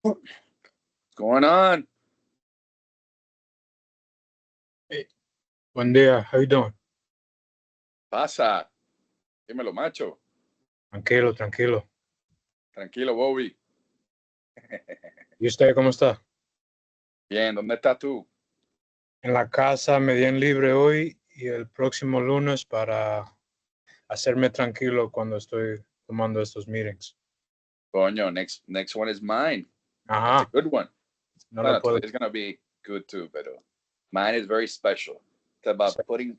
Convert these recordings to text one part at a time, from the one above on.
What's going on? Hey, buen día. How you doing? Pasa. Dímelo, macho. Tranquilo, tranquilo. Tranquilo, Bobby. ¿Y usted cómo está? Bien, ¿dónde estás tú? En la casa me di en libre hoy y el próximo lunes para hacerme tranquilo cuando estoy tomando estos meetings. Coño, next one is mine. That's a Ajá, good one. no lo Bueno, puedo. today's gonna be good too, but mine is very special. It's about Hacer. putting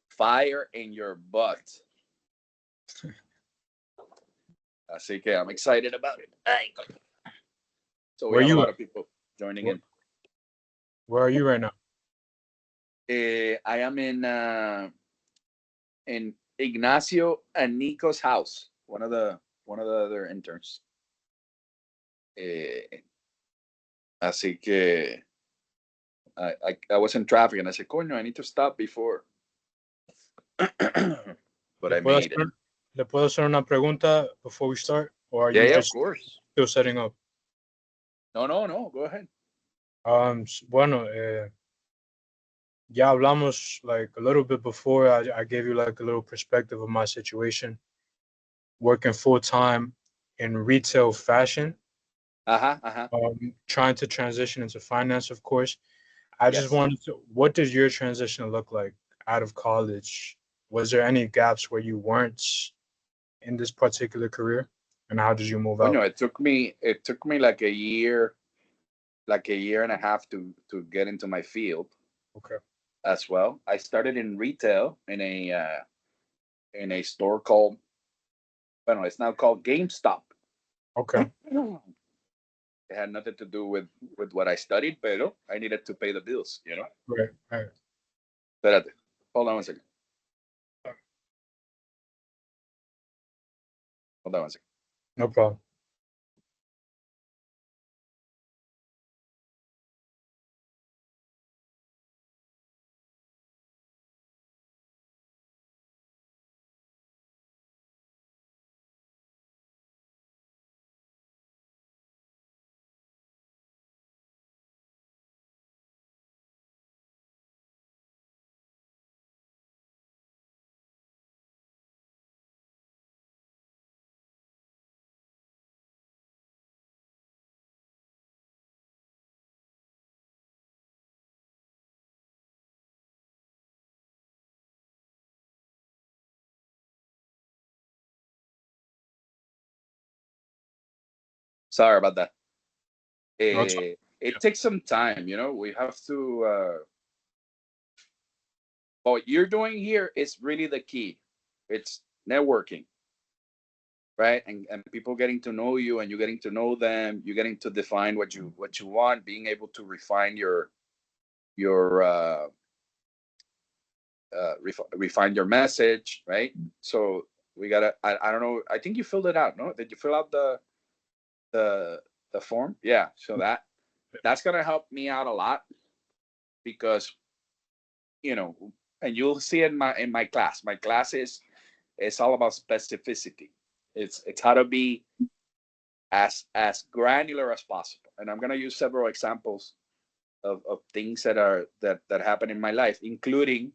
fire in your butt. Así que I'm excited about it. Ay. So we Where have a you lot at? of people joining Where, in. where are you right now? I am in Ignacio and Nico's house. One of the other interns. Eh, Así que I was in traffic and I said, coño, I need to stop before. But ¿Le I puedo made it. hacer, ¿Le puedo hacer una pregunta before we start? Or are Yeah, you yeah, of just course. still setting up? No, go ahead. Bueno, ya hablamos like a little bit before. I gave you like a little perspective of my situation. Working full time in retail fashion, Ajá. trying to transition into finance, of course. I just Yes. wanted to, what does your transition look like out of college? Was there any gaps where you weren't in this particular career? And how did you move out? Coño, it took me like a year and a half to get into my field Okay. as well. I started in retail in a store called, well, it's now called GameStop. Okay. It had nothing to do with what I studied, but I needed to pay the bills. Right. Right. Espérate. Hold on one second. Hold on one second. No problem. Sorry about that. No, it's It takes some time. We have to. What you're doing here is really the key. It's networking, right? And people getting to know you, and you getting to know them. You getting to define what you want. Being able to refine refine your message, right? So we gotta. I don't know. I think you filled it out. No, did you fill out the the form? Yeah. So that's gonna help me out a lot because you know, and you'll see it in my class. My class is all about specificity. It's how to be as granular as possible. And I'm gonna use several examples of things that happen in my life, including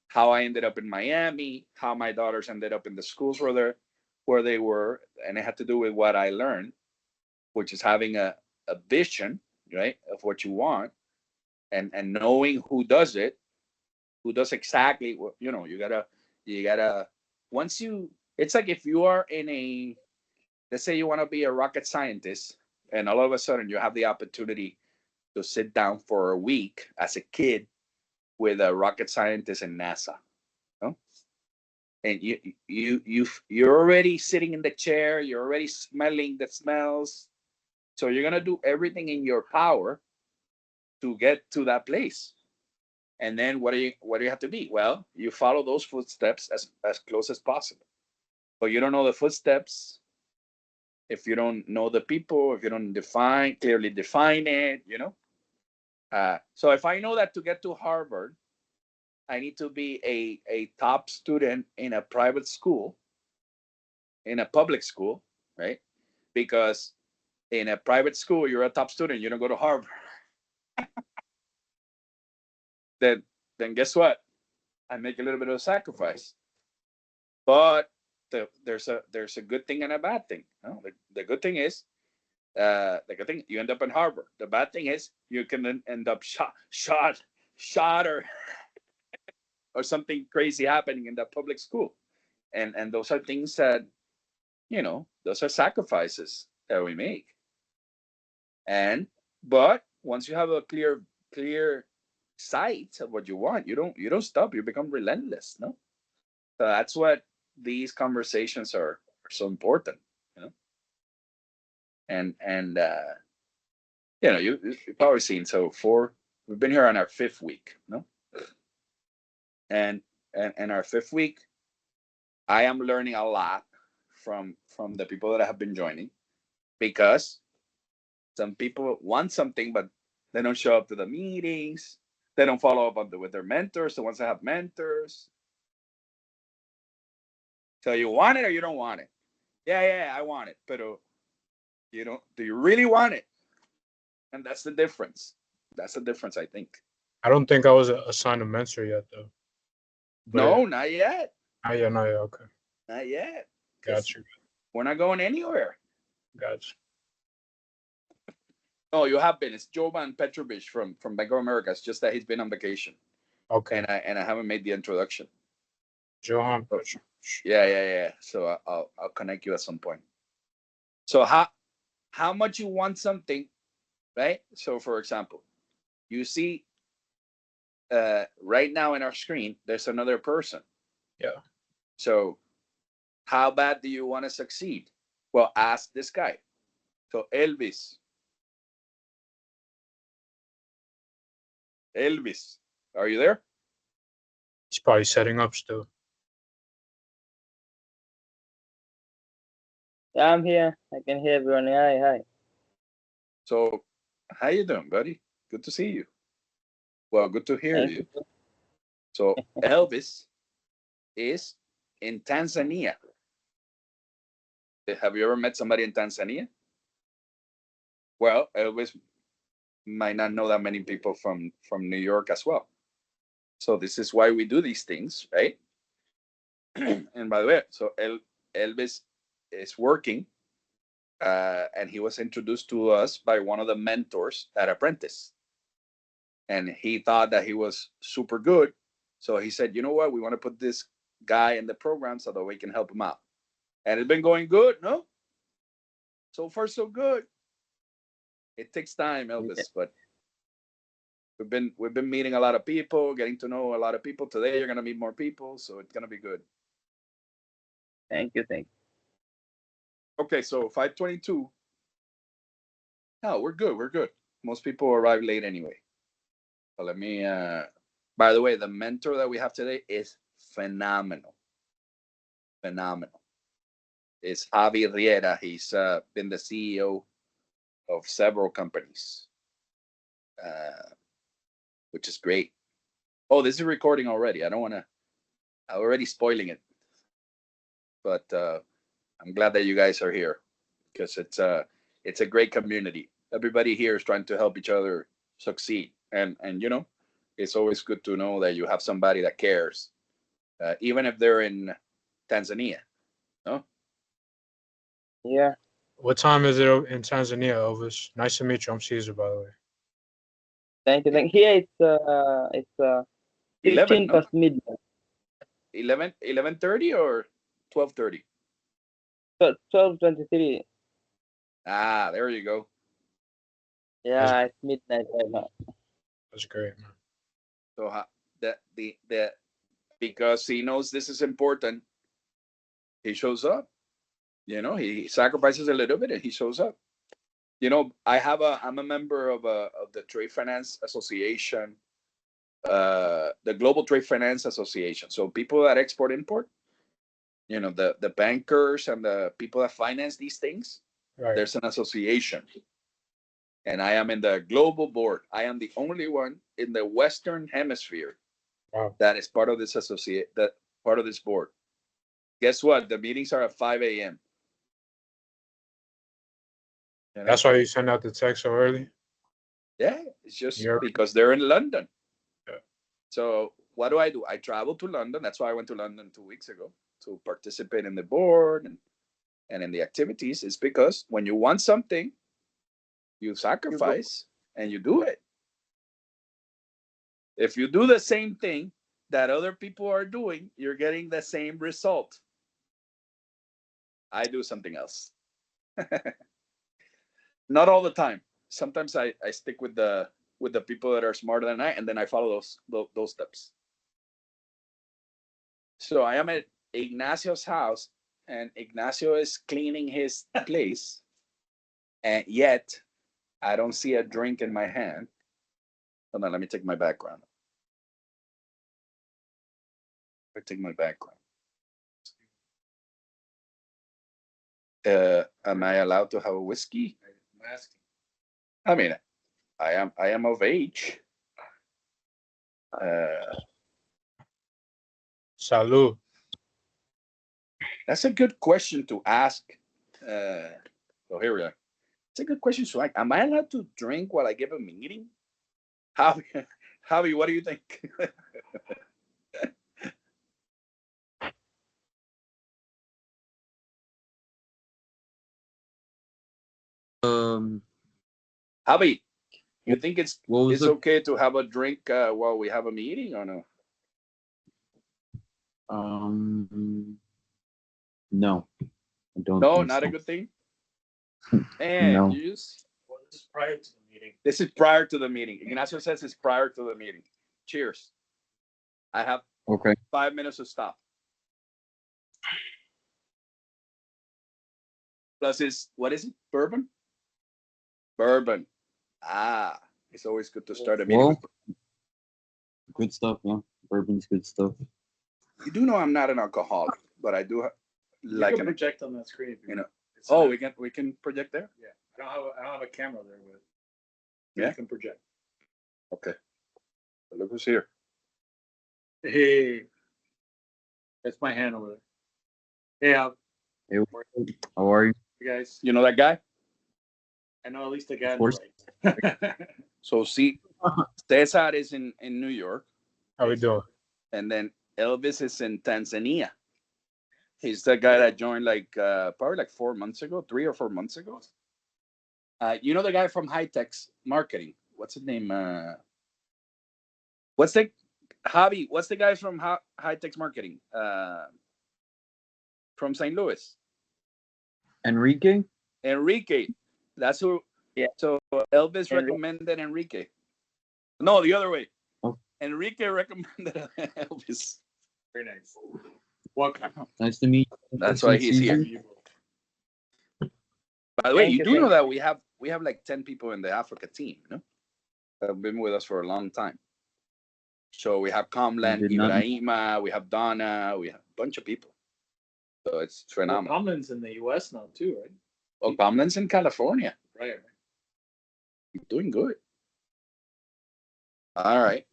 how I ended up in Miami, how my daughters ended up in the schools where they were, and it had to do with what I learned, which is having a vision, right, of what you want, and knowing who does it, who does exactly what you gotta once you it's like if you are in a let's say you want to be a rocket scientist, and all of a sudden you have the opportunity to sit down for a week as a kid with a rocket scientist in NASA, you know? And you're already sitting in the chair, you're already smelling the smells, so you're gonna do everything in your power to get to that place. And then what do you have to be? Well, you follow those footsteps as close as possible. But you don't know the footsteps if you don't know the people, if you don't clearly define it. So if I know that to get to Harvard, I need to be a top student in a private school, in a public school, right? Because in a private school, you're a top student, you don't go to Harvard, then guess what? I make a little bit of a sacrifice. But there's a good thing and a bad thing. No? The good thing is, the good thing, you end up in Harvard. The bad thing is you can end up shot or something crazy happening in the public school. And those are things that, those are sacrifices that we make. But once you have a clear sight of what you want, you don't stop. You become relentless. No, so that's what these conversations are so important. You know, and you've probably seen, so we've been here on our fifth week. No, and our fifth week, I am learning a lot from the people that have been joining, because some people want something, but they don't show up to the meetings. They don't follow up with their mentors, the ones that have mentors. So you want it or you don't want it? Yeah, I want it, but you don't. Do you really want it? And that's the difference. That's the difference, I think. I don't think I was assigned a mentor yet, though. But No, not yet. not yet. Okay. Not yet. Got you. We're not going anywhere. Got you. Oh, you have been. It's Jovan Petrovich from Bank of America. It's just that he's been on vacation. Okay. And I haven't made the introduction. Johan. Yeah. So I'll connect you at some point. So how much you want something, right? So for example, you see right now in our screen, there's another person. Yeah. So how bad do you want to succeed? Well, ask this guy. So Elvis, are you there? He's probably setting up still. Yeah, I'm here. I can hear everyone. Hi. So how you doing, buddy? Good to see you. Well, good to hear you. So Elvis is in Tanzania. Have you ever met somebody in Tanzania? Well, Elvis might not know that many people from New York as well. So this is why we do these things, right? And by the way, so Elvis is working, and he was introduced to us by one of the mentors at Apprentice. And he thought that he was super good. So he said, you know what? We want to put this guy in the program so that we can help him out. And it's been going good, no? So far, so good. It takes time, Elvis, but we've been meeting a lot of people, getting to know a lot of people. Today, you're gonna meet more people, so it's gonna be good. Thank you. Okay, so 5:22. No, we're good. Most people arrive late anyway. So let me. By the way, the mentor that we have today is phenomenal. It's Javier Riera. He's been the CEO of several companies, which is great. Oh, this is recording already. I don't want to. I'm already spoiling it, but I'm glad that you guys are here, because it's a great community. Everybody here is trying to help each other succeed, and it's always good to know that you have somebody that cares, even if they're in Tanzania. No. Yeah. What time is it in Tanzania, Elvis? Nice to meet you. I'm Caesar, by the way. Thank you. Here it's 11, 15 no? past midnight. 11:30 or 12:30? 12:23. Ah, there you go. Yeah, it's midnight right now. That's great, man. So the because he knows this is important, he shows up. He sacrifices a little bit and he shows up. I'm a member of the Trade Finance Association, the Global Trade Finance Association. So people that export import, the bankers and the people that finance these things. Right. There's an association, and I am in the global board. I am the only one in the Western Hemisphere that is part of this part of this board. Guess what? The meetings are at 5 a.m. You know? That's why you send out the text so early. Yeah, it's just You're- because they're in London. Yeah. So what do? I travel to London. That's why I went to London 2 weeks ago to participate in the board and in the activities. It's because when you want something, you sacrifice and you do it. If you do the same thing that other people are doing, you're getting the same result. I do something else. Not all the time. Sometimes I stick with the people that are smarter than I, and then I follow those steps. So I am at Ignacio's house, and Ignacio is cleaning his place, and yet I don't see a drink in my hand. Hold on, let me take my background. I take my background. Am I allowed to have a whiskey? I'm asking. I mean, I am of age. Salud. That's a good question to ask. So here we are. It's a good question to ask. Am I allowed to drink while I give a meeting? Javi, what do you think? Javi, you think it's okay to have a drink while we have a meeting or no? No, I don't. No, think not so. a good thing. And No. you just Well, this is prior to the meeting. this is prior to the meeting. Ignacio says it's prior to the meeting. Cheers. I have Okay. 5 minutes to stop. Plus, what is it? Bourbon? Bourbon. Ah, it's always good to start a meeting. Well, good stuff. Yeah, bourbon's good stuff. You do know I'm not an alcoholic, but I do like you can an. project on that screen if you You know. want. It's Oh, not- we can project there. Yeah, I don't have a camera there, but Yeah? you can project. Okay. So look who's here. Hey, that's my hand over there. Hey, Hey, how are you? you guys. You know that guy? I know at least the guy on course. the right. So see, Cesar is in New York, How we doing? and then Elvis is in Tanzania. He's the guy that joined like probably like 4 months ago, 3 or 4 months ago. You know the guy from High Tech's marketing. What's his name? What's the Javi? What's the guy from High Tech's marketing? From St. Louis. Enrique? Enrique. That's who. Yeah. So Elvis recommended Enrique. No, the other way. Oh. Enrique recommended Elvis. Very nice. Welcome. Nice to meet you. That's why he's here. By the way, Thank you you, do know thank that we have like 10 people in the Africa team, no? That have been with us for a long time. So we have Comlan, did not- Ibrahima, we have Donna, we have a bunch of people. So it's phenomenal. Tomlin's in the U.S. now too, right? Oh, Comlan's in California. Right. You're doing good. All right.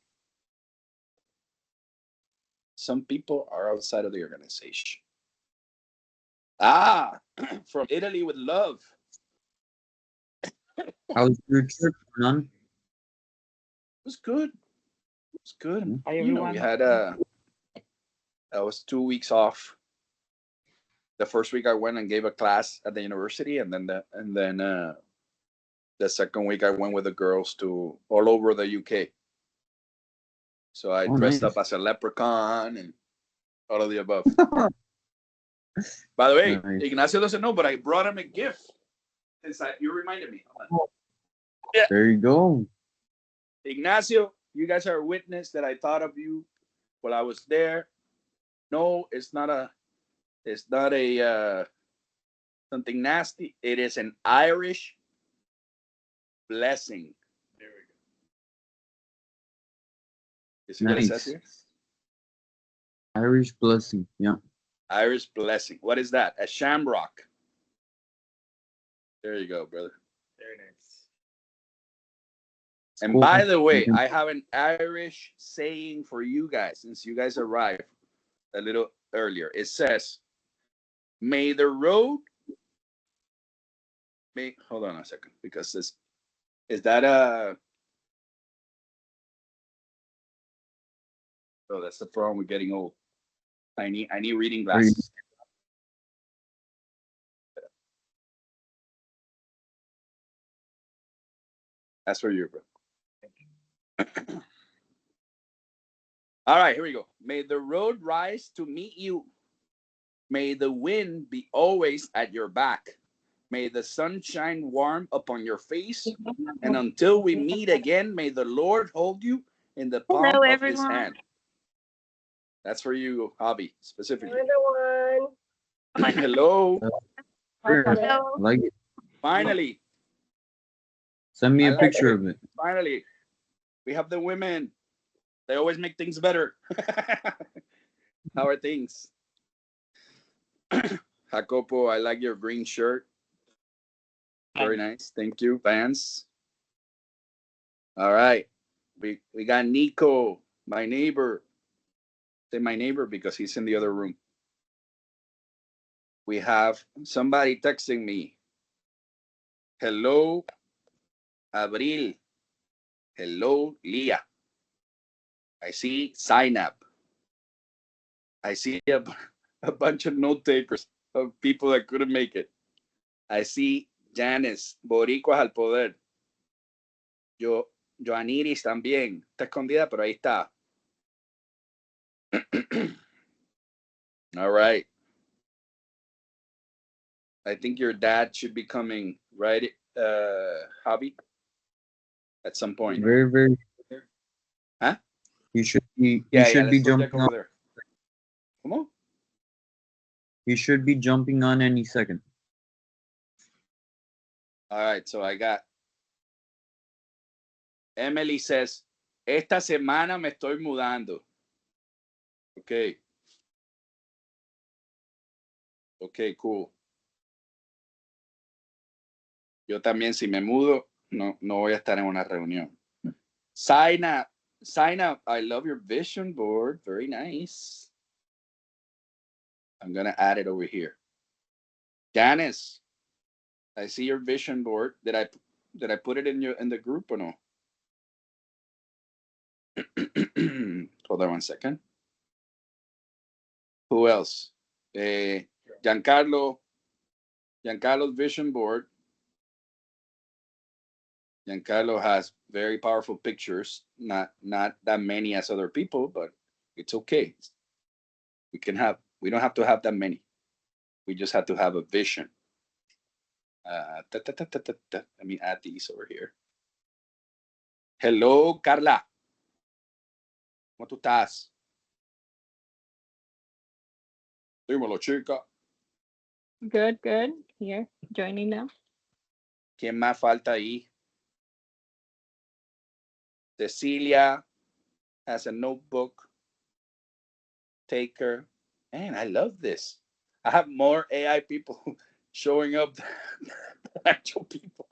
Some people are outside of the organization. Ah, from Italy with love. How's your trip, man? It was good. It was good. Hi, You know, we everyone. had I was 2 weeks off. The first week I went and gave a class at the university, and then the second week I went with the girls to all over the UK. So I dressed nice. up as a leprechaun and all of the above. By the way, Nice. Ignacio doesn't know, but I brought him a gift. You reminded me. There you go. Ignacio, you guys are a witness that I thought of you while I was there. No, it's not a something nasty. It is an Irish blessing. There we go. You see what it Nice. says here? Irish blessing. Yeah. Irish blessing. What is that? A shamrock. There you go, brother. Very nice. And Cool. by the way, I have an Irish saying for you guys since you guys arrived a little earlier. It says, "May the road hold on a second, because this is that a. Oh, that's the problem with getting old. I need reading glasses. That's for you, bro. All right, here we go. May the road rise to meet you. May the wind be always at your back. May the sun shine warm upon your face. And until we meet again, may the Lord hold you in the palm Hello, of everyone. his hand. That's for you, Hobby, specifically. Hello. Hello. Hello. I like it. Finally. Send me I a like picture it. of it. Finally. We have the women. They always make things better. How are things? Jacopo, I like your green shirt. Very nice. Thank you, Vance. All right. We got Nico, my neighbor. Say my neighbor because he's in the other room. We have somebody texting me. Hello, Abril. Hello, Leah. I see sign up. I see a bunch of note takers of people that couldn't make it. I see Janice, Boricuas al poder. Joaniris también. Está escondida, pero ahí está. All right. I think your dad should be coming, right, Hobby? At some point. Very, very. Huh? You should be. Yeah, you should be let's go check jumping over on. there. Come on. You should be jumping on any second. All right, so I got Emily says, esta semana me estoy mudando. Okay. Okay, cool. Yo también, si me mudo, no voy a estar en una reunión. Sign up. I love your vision board. Very nice. I'm gonna add it over here. Janice, I see your vision board. Did I put it in the group or no? Hold on one second. Who else? Giancarlo's vision board. Giancarlo has very powerful pictures, not that many as other people, but it's okay. We don't have to have that many. We just have to have a vision. Let me add these over here. Hello, Carla. ¿Cómo tú estás? Dímelo, chica. Good. Here, joining now. ¿Quién más falta ahí? Cecilia has a notebook. Taker. Man, I love this. I have more AI people showing up than actual people.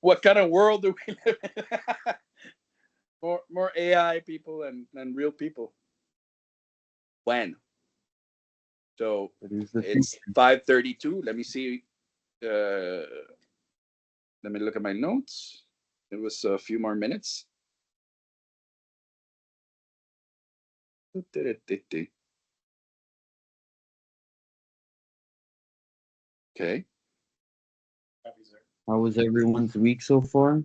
What kind of world do we live in? more AI people than real people. When? So it's 5:32. Let me see. Let me look at my notes. It was a few more minutes. Okay. How was everyone's week so far?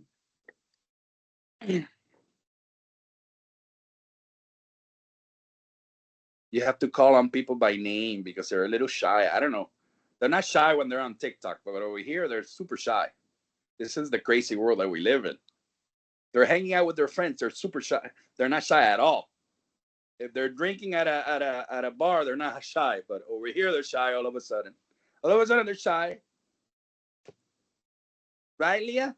You have to call on people by name because they're a little shy. I don't know. They're not shy when they're on TikTok, but over here, they're super shy. This is the crazy world that we live in. They're hanging out with their friends. They're super shy. They're not shy at all. If they're drinking at a bar, they're not shy. But over here, they're shy all of a sudden. All of a sudden, they're shy. Right, Leah?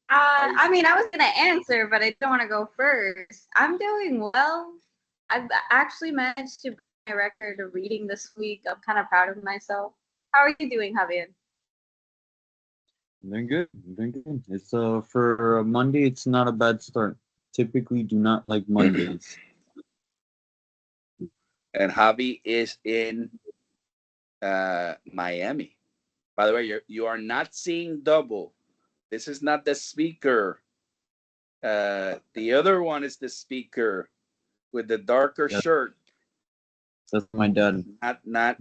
I mean, I was gonna answer, but I don't want to go first. I'm doing well. I've actually managed to break my record of reading this week. I'm kind of proud of myself. How are you doing, Javier? Doing good. It's for Monday. It's not a bad start. Typically, do not like Mondays. And Javi is in Miami. By the way, you are not seeing double. This is not the speaker. The other one is the speaker with the darker Yes. shirt. That's my dad. Not.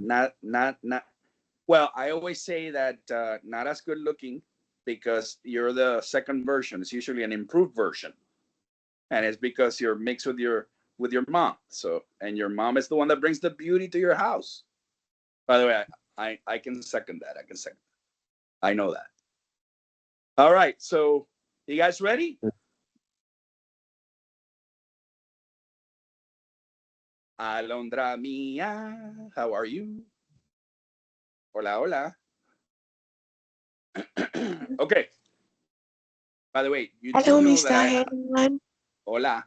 Well, I always say that not as good looking because you're the second version. It's usually an improved version, and it's because you're mixed with your mom. So, and your mom is the one that brings the beauty to your house. By the way, I can second that. I can second. I know that. All right, so you guys ready? Alondra mía, how are you? Hola, hola. Okay. By the way, you Hello, do know Mr. that Henman. hola,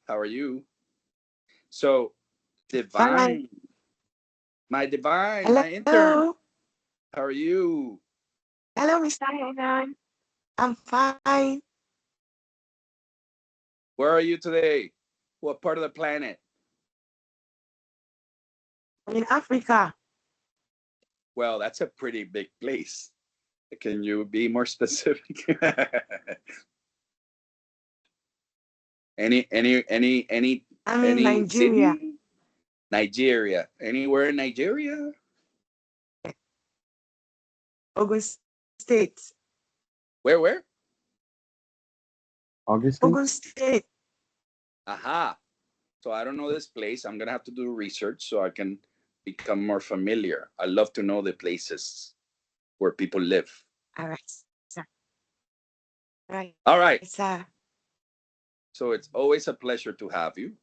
how are you? So, Fine. divine, my divine, Hello. my intern, how are you? Hello, Mr. Henman. I'm fine. Where are you today? What part of the planet? I'm in Africa. Well, that's a pretty big place. Can you be more specific? any I'm in Nigeria. city? Nigeria. Anywhere in Nigeria? Ogun State. Where? Augustine? Ogun State. Aha. So I don't know this place. I'm gonna have to do research so I can become more familiar. I love to know the places where people live. All right, sir. Right, All right. sir. So it's always a pleasure to have you.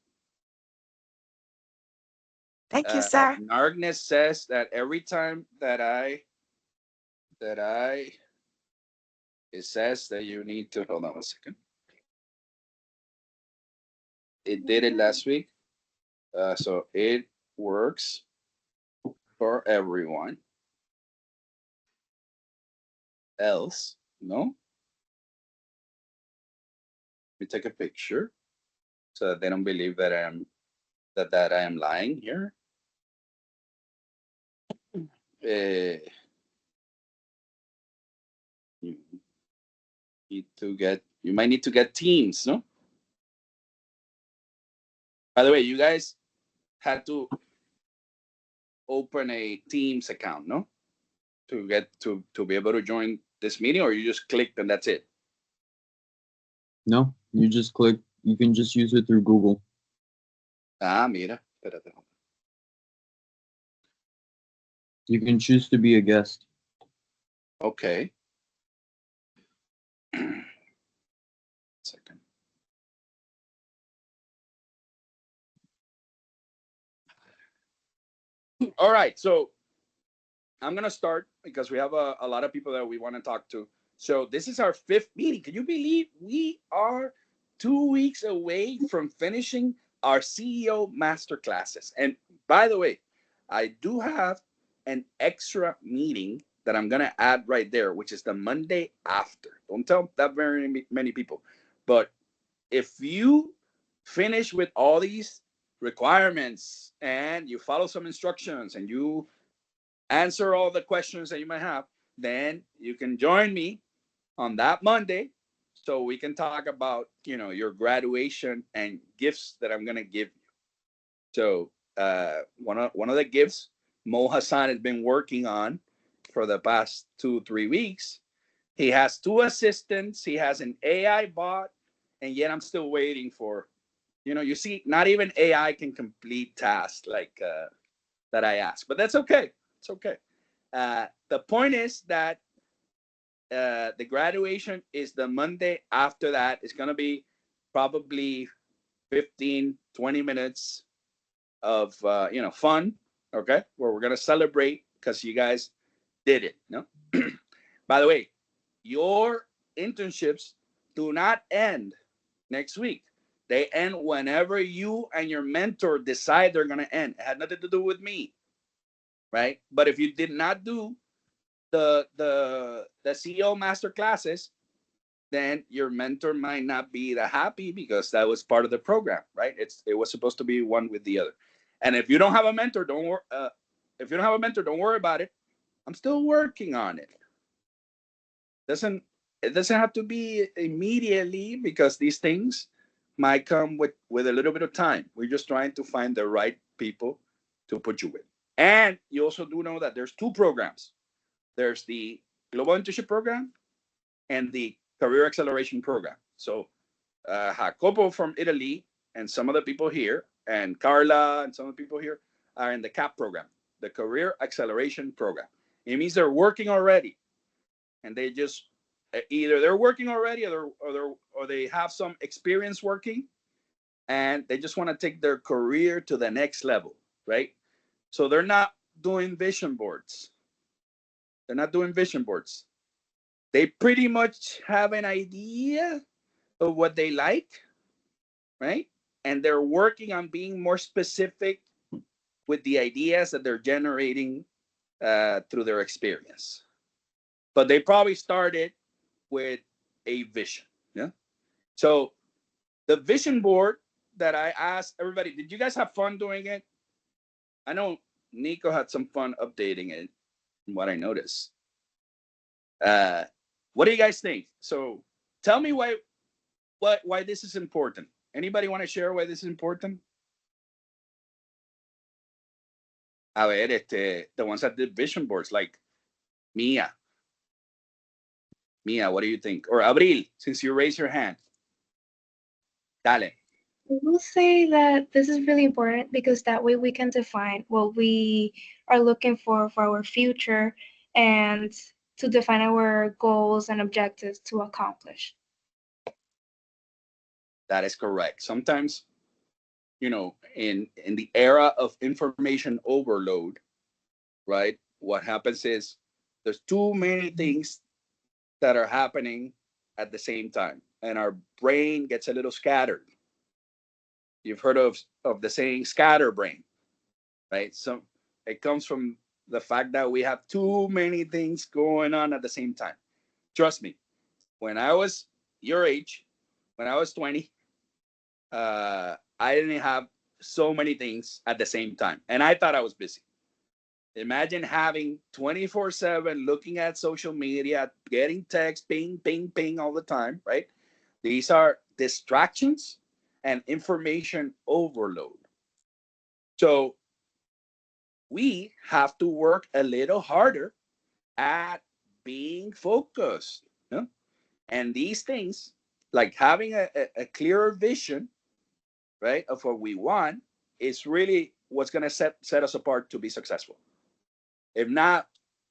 Thank you, sir. Nargnes says that every time that it says that you need to hold on a second. It did it last week. So it works for everyone else. No? Let me take a picture so that they don't believe that I am lying here. You you might need to get Teams, no? By the way, you guys had to open a Teams account, no? To get to be able to join this meeting, or you just clicked and that's it? No, you just click. You can just use it through Google. Ah, mira. Espérate. You can choose to be a guest. Okay. Second. All right, so I'm gonna start because we have a lot of people that we want to talk to. So this is our 5th meeting. Can you believe we are 2 weeks away from finishing our CEO masterclasses? And by the way, I do have an extra meeting that I'm gonna add right there, which is the Monday after. Don't tell that very many people, but if you finish with all these requirements and you follow some instructions and you answer all the questions that you might have, then you can join me on that Monday so we can talk about, your graduation and gifts that I'm going to give you. So one of the gifts Mo Hassan has been working on for the past 2-3 weeks. He has 2 assistants. He has an AI bot, and yet I'm still waiting for, you see, not even AI can complete tasks like that I ask, but that's okay. It's okay. The point is that the graduation is the Monday after that. It's going to be probably 15-20 minutes of fun, okay, where we're going to celebrate because you guys did it. No. By the way, your internships do not end next week. They end whenever you and your mentor decide they're going to end. It had nothing to do with me, right? But if you did not do the CEO master classes, then your mentor might not be that happy because that was part of the program, right? It was supposed to be one with the other. And if you don't have a mentor, don't worry. If you don't have a mentor, don't worry about it. I'm still working on it. It doesn't have to be immediately, because these things might come with a little bit of time. We're just trying to find the right people to put you with. And you also do know that there's two programs. There's the Global Internship Program and the Career Acceleration Program. So Jacopo from Italy and some of the people here, and Carla and some of the people here are in the CAP program, the Career Acceleration Program. It means they're working already, and they just either they're working already, or they have some experience working, and they just want to take their career to the next level, right? So they're not doing vision boards. They're not doing vision boards. They pretty much have an idea of what they like, right? And they're working on being more specific with the ideas that they're generating through their experience. But they probably started with a vision. Yeah. So the vision board that I asked everybody, did you guys have fun doing it? I know Nico had some fun updating it, from what I noticed. What do you guys think? So tell me why this is important. Anybody want to share why this is important? A ver, the ones that did vision boards, like Mia. Mia, what do you think? Or Abril, since you raised your hand. Dale. I will say that this is really important because that way we can define what we are looking for our future, and to define our goals and objectives to accomplish. That is correct. Sometimes, you know, in the era of information overload, right? What happens is there's too many things that are happening at the same time, and our brain gets a little scattered. You've heard of the saying scatterbrain, right? So it comes from the fact that we have too many things going on at the same time. Trust me, when I was your age, when I was 20, I didn't have so many things at the same time, and I thought I was busy. Imagine having 24/7 looking at social media, getting text, ping, ping, ping all the time, right? These are distractions and information overload. So we have to work a little harder at being focused. You know? And these things, like having a clearer vision, right, of what we want, is really what's going to set us apart to be successful. If not,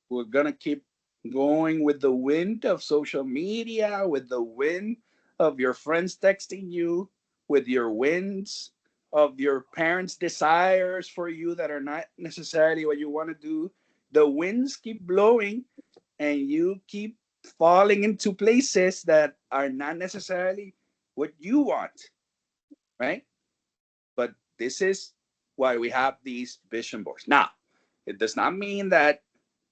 we're going to keep going with the wind of social media, with the wind of your friends texting you, with your winds of your parents' desires for you that are not necessarily what you want to do. The winds keep blowing, and you keep falling into places that are not necessarily what you want, right? But this is why we have these vision boards. Now, it does not mean that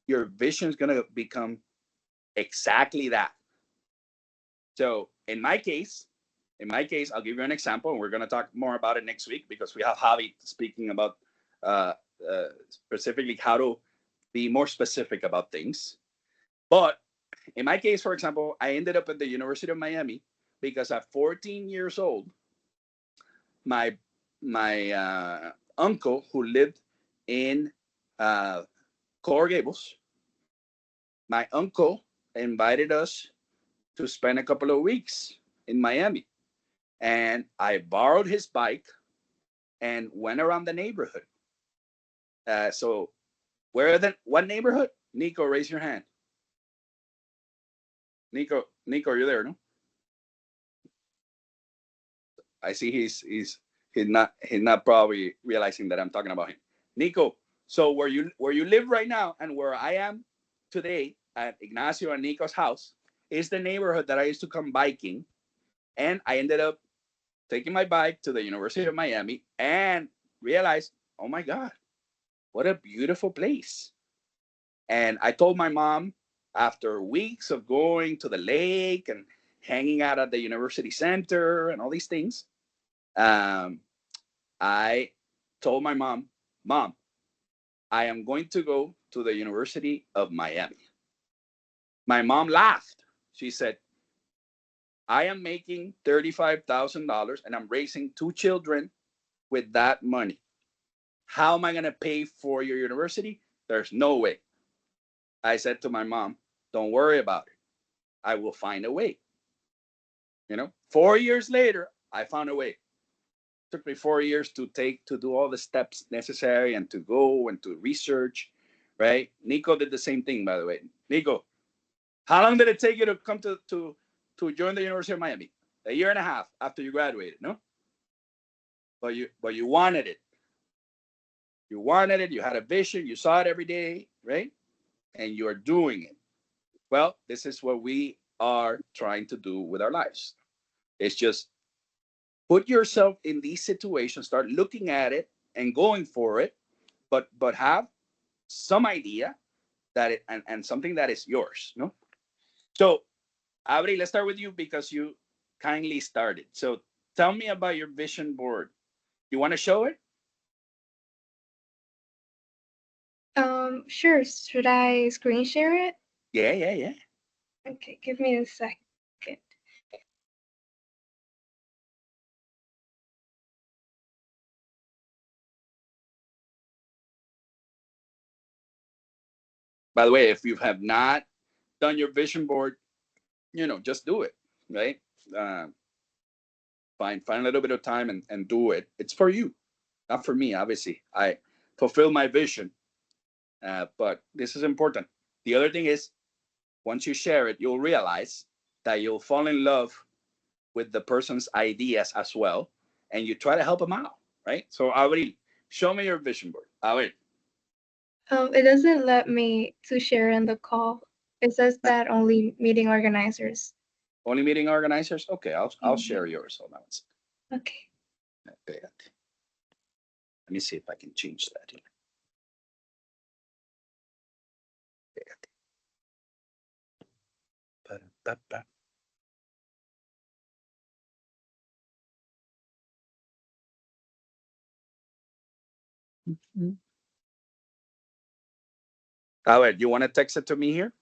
your vision is going to become exactly that. So in my case, I'll give you an example, and we're going to talk more about it next week, because we have Javi speaking about specifically how to be more specific about things. But in my case, for example, I ended up at the University of Miami because at 14 years old, my uncle, who lived in Coral Gables, my uncle invited us to spend a couple of weeks in Miami. And I borrowed his bike and went around the neighborhood. So what neighborhood? Nico, raise your hand. Nico, you're there, no? I see he's not probably realizing that I'm talking about him. Nico, so where you live right now and where I am today at Ignacio and Nico's house is the neighborhood that I used to come biking, and I ended up taking my bike to the University of Miami and realized, oh my God, what a beautiful place. And I told my mom, after weeks of going to the lake and hanging out at the university center and all these things, I told my mom, I am going to go to the University of Miami. My mom laughed. She said, I am making $35,000 and I'm raising 2 children with that money. How am I going to pay for your university? There's no way. I said to my mom, don't worry about it. I will find a way. 4 years later, I found a way. It took me 4 years to do all the steps necessary and to go and to research, right? Nico did the same thing, by the way. Nico, how long did it take you to come to join the University of Miami? A year and a half after you graduated, no? But you wanted it. You wanted it. You had a vision. You saw it every day, right? And you're doing it. Well, this is what we are trying to do with our lives. It's just put yourself in these situations, start looking at it and going for it, but have some idea that it and something that is yours, no? So, Abri, let's start with you because you kindly started. So, tell me about your vision board. You want to show it? Sure. Should I screen share it? Yeah. Okay, give me a second. By the way, if you have not done your vision board, just do it, right? Find a little bit of time and do it. It's for you, not for me. Obviously, I fulfill my vision, but this is important. The other thing is, once you share it, you'll realize that you'll fall in love with the person's ideas as well, and you try to help them out, right? So, Avril, show me your vision board. Avril. It doesn't let me to share in the call. It says that only meeting organizers. Only meeting organizers? Okay, I'll share yours. Hold on one second. Okay. Okay. Let me see if I can change that here. Albert, you want to text it to me here?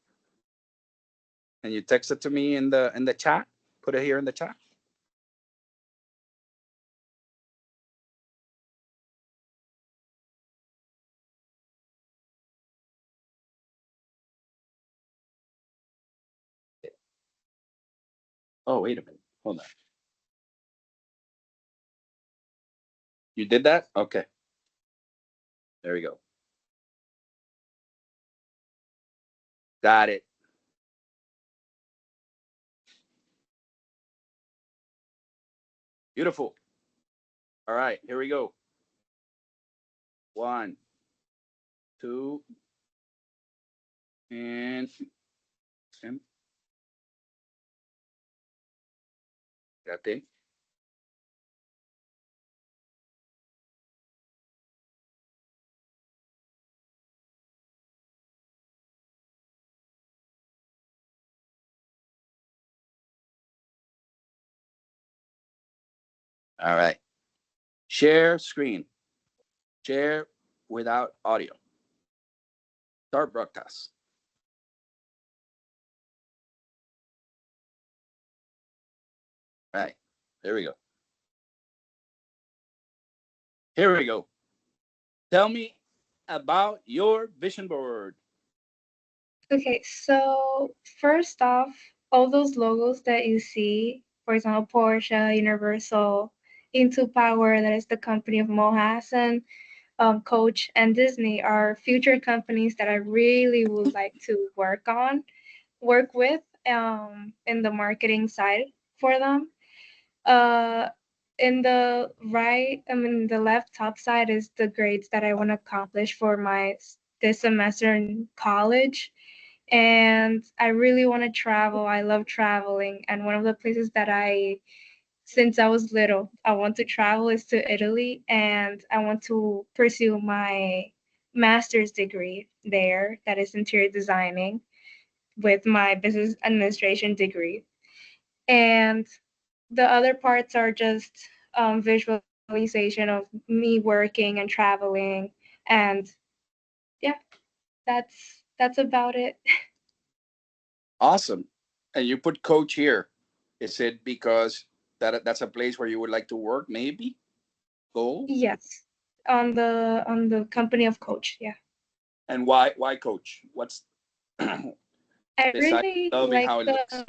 And you text it to me in the chat? Put it here in the chat. Oh, wait a minute. Hold on. You did that? Okay. There we go. Got it. Beautiful. All right, here we go. 1, 2, and got it. All right. Share screen. Share without audio. Start broadcast. All right. There we go. Here we go. Tell me about your vision board. Okay, so first off, all those logos that you see, for example, Porsche, Universal, Into Power, that is the company of Mo Hassan, Coach, and Disney, are future companies that I really would like to work with in the marketing side for them. In the the left top side is the grades that I want to accomplish for this semester in college. And I really want to travel. I love traveling. And one of the places that since I was little, I want to travel is to Italy. And I want to pursue my master's degree there, that is interior designing, with my business administration degree. And the other parts are just visualization of me working and traveling. And yeah, that's about it. Awesome. And you put coach here. Is it because that's a place where you would like to work? Maybe. Goal. Yes, on the company of Coach. Yeah, And why coach? What's I besides really loving like how it looks?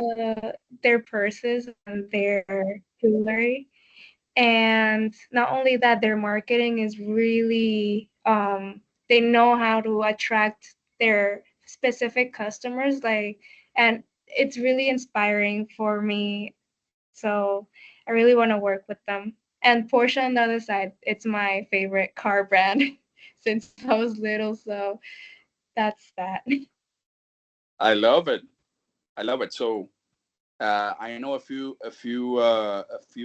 their purses and their jewelry. And not only that, their marketing is really they know how to attract their specific customers, like, and it's really inspiring for me. So I really want to work with them. And Porsche on the other side, it's my favorite car brand since I was little. So that's that. I love it. I love it. So I know a few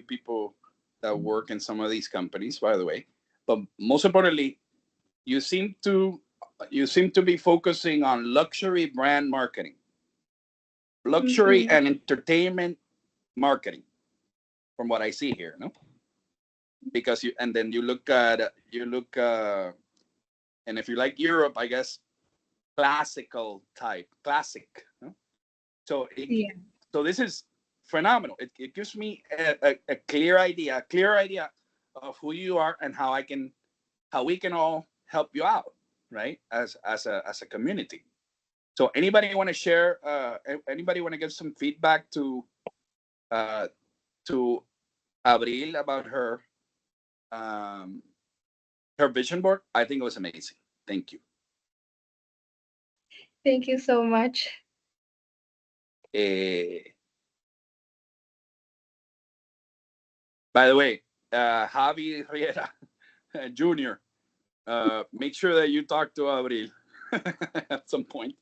people that work in some of these companies, by the way. But most importantly, you seem to be focusing on luxury brand marketing, luxury Mhm. and entertainment marketing, from what I see here. No, because and then you look and if you like Europe, I guess classic. No? So Yeah. so this is phenomenal. It gives me a clear idea of who you are and how we can all help you out, right? As a community. So anybody want to share? Anybody want to give some feedback uh, to Abril about um, her vision board? I think it was amazing. Thank you. Thank you so much. Eh, by the way, Javi Riera Jr. Make sure that you talk to Abril at some point.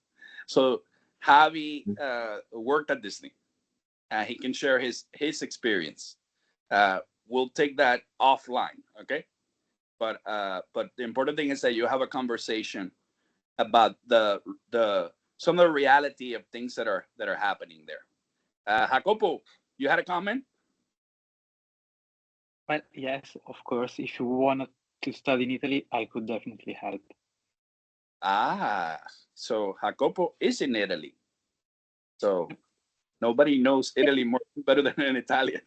So Javi worked at Disney. He can share his experience. We'll take that offline, okay? But the important thing is that you have a conversation about the some of the reality of things that are happening there. Jacopo, you had a comment? Well, yes, of course. If you wanted to study in Italy, I could definitely help. Ah, so Jacopo is in Italy. So nobody knows Italy more better than an Italian.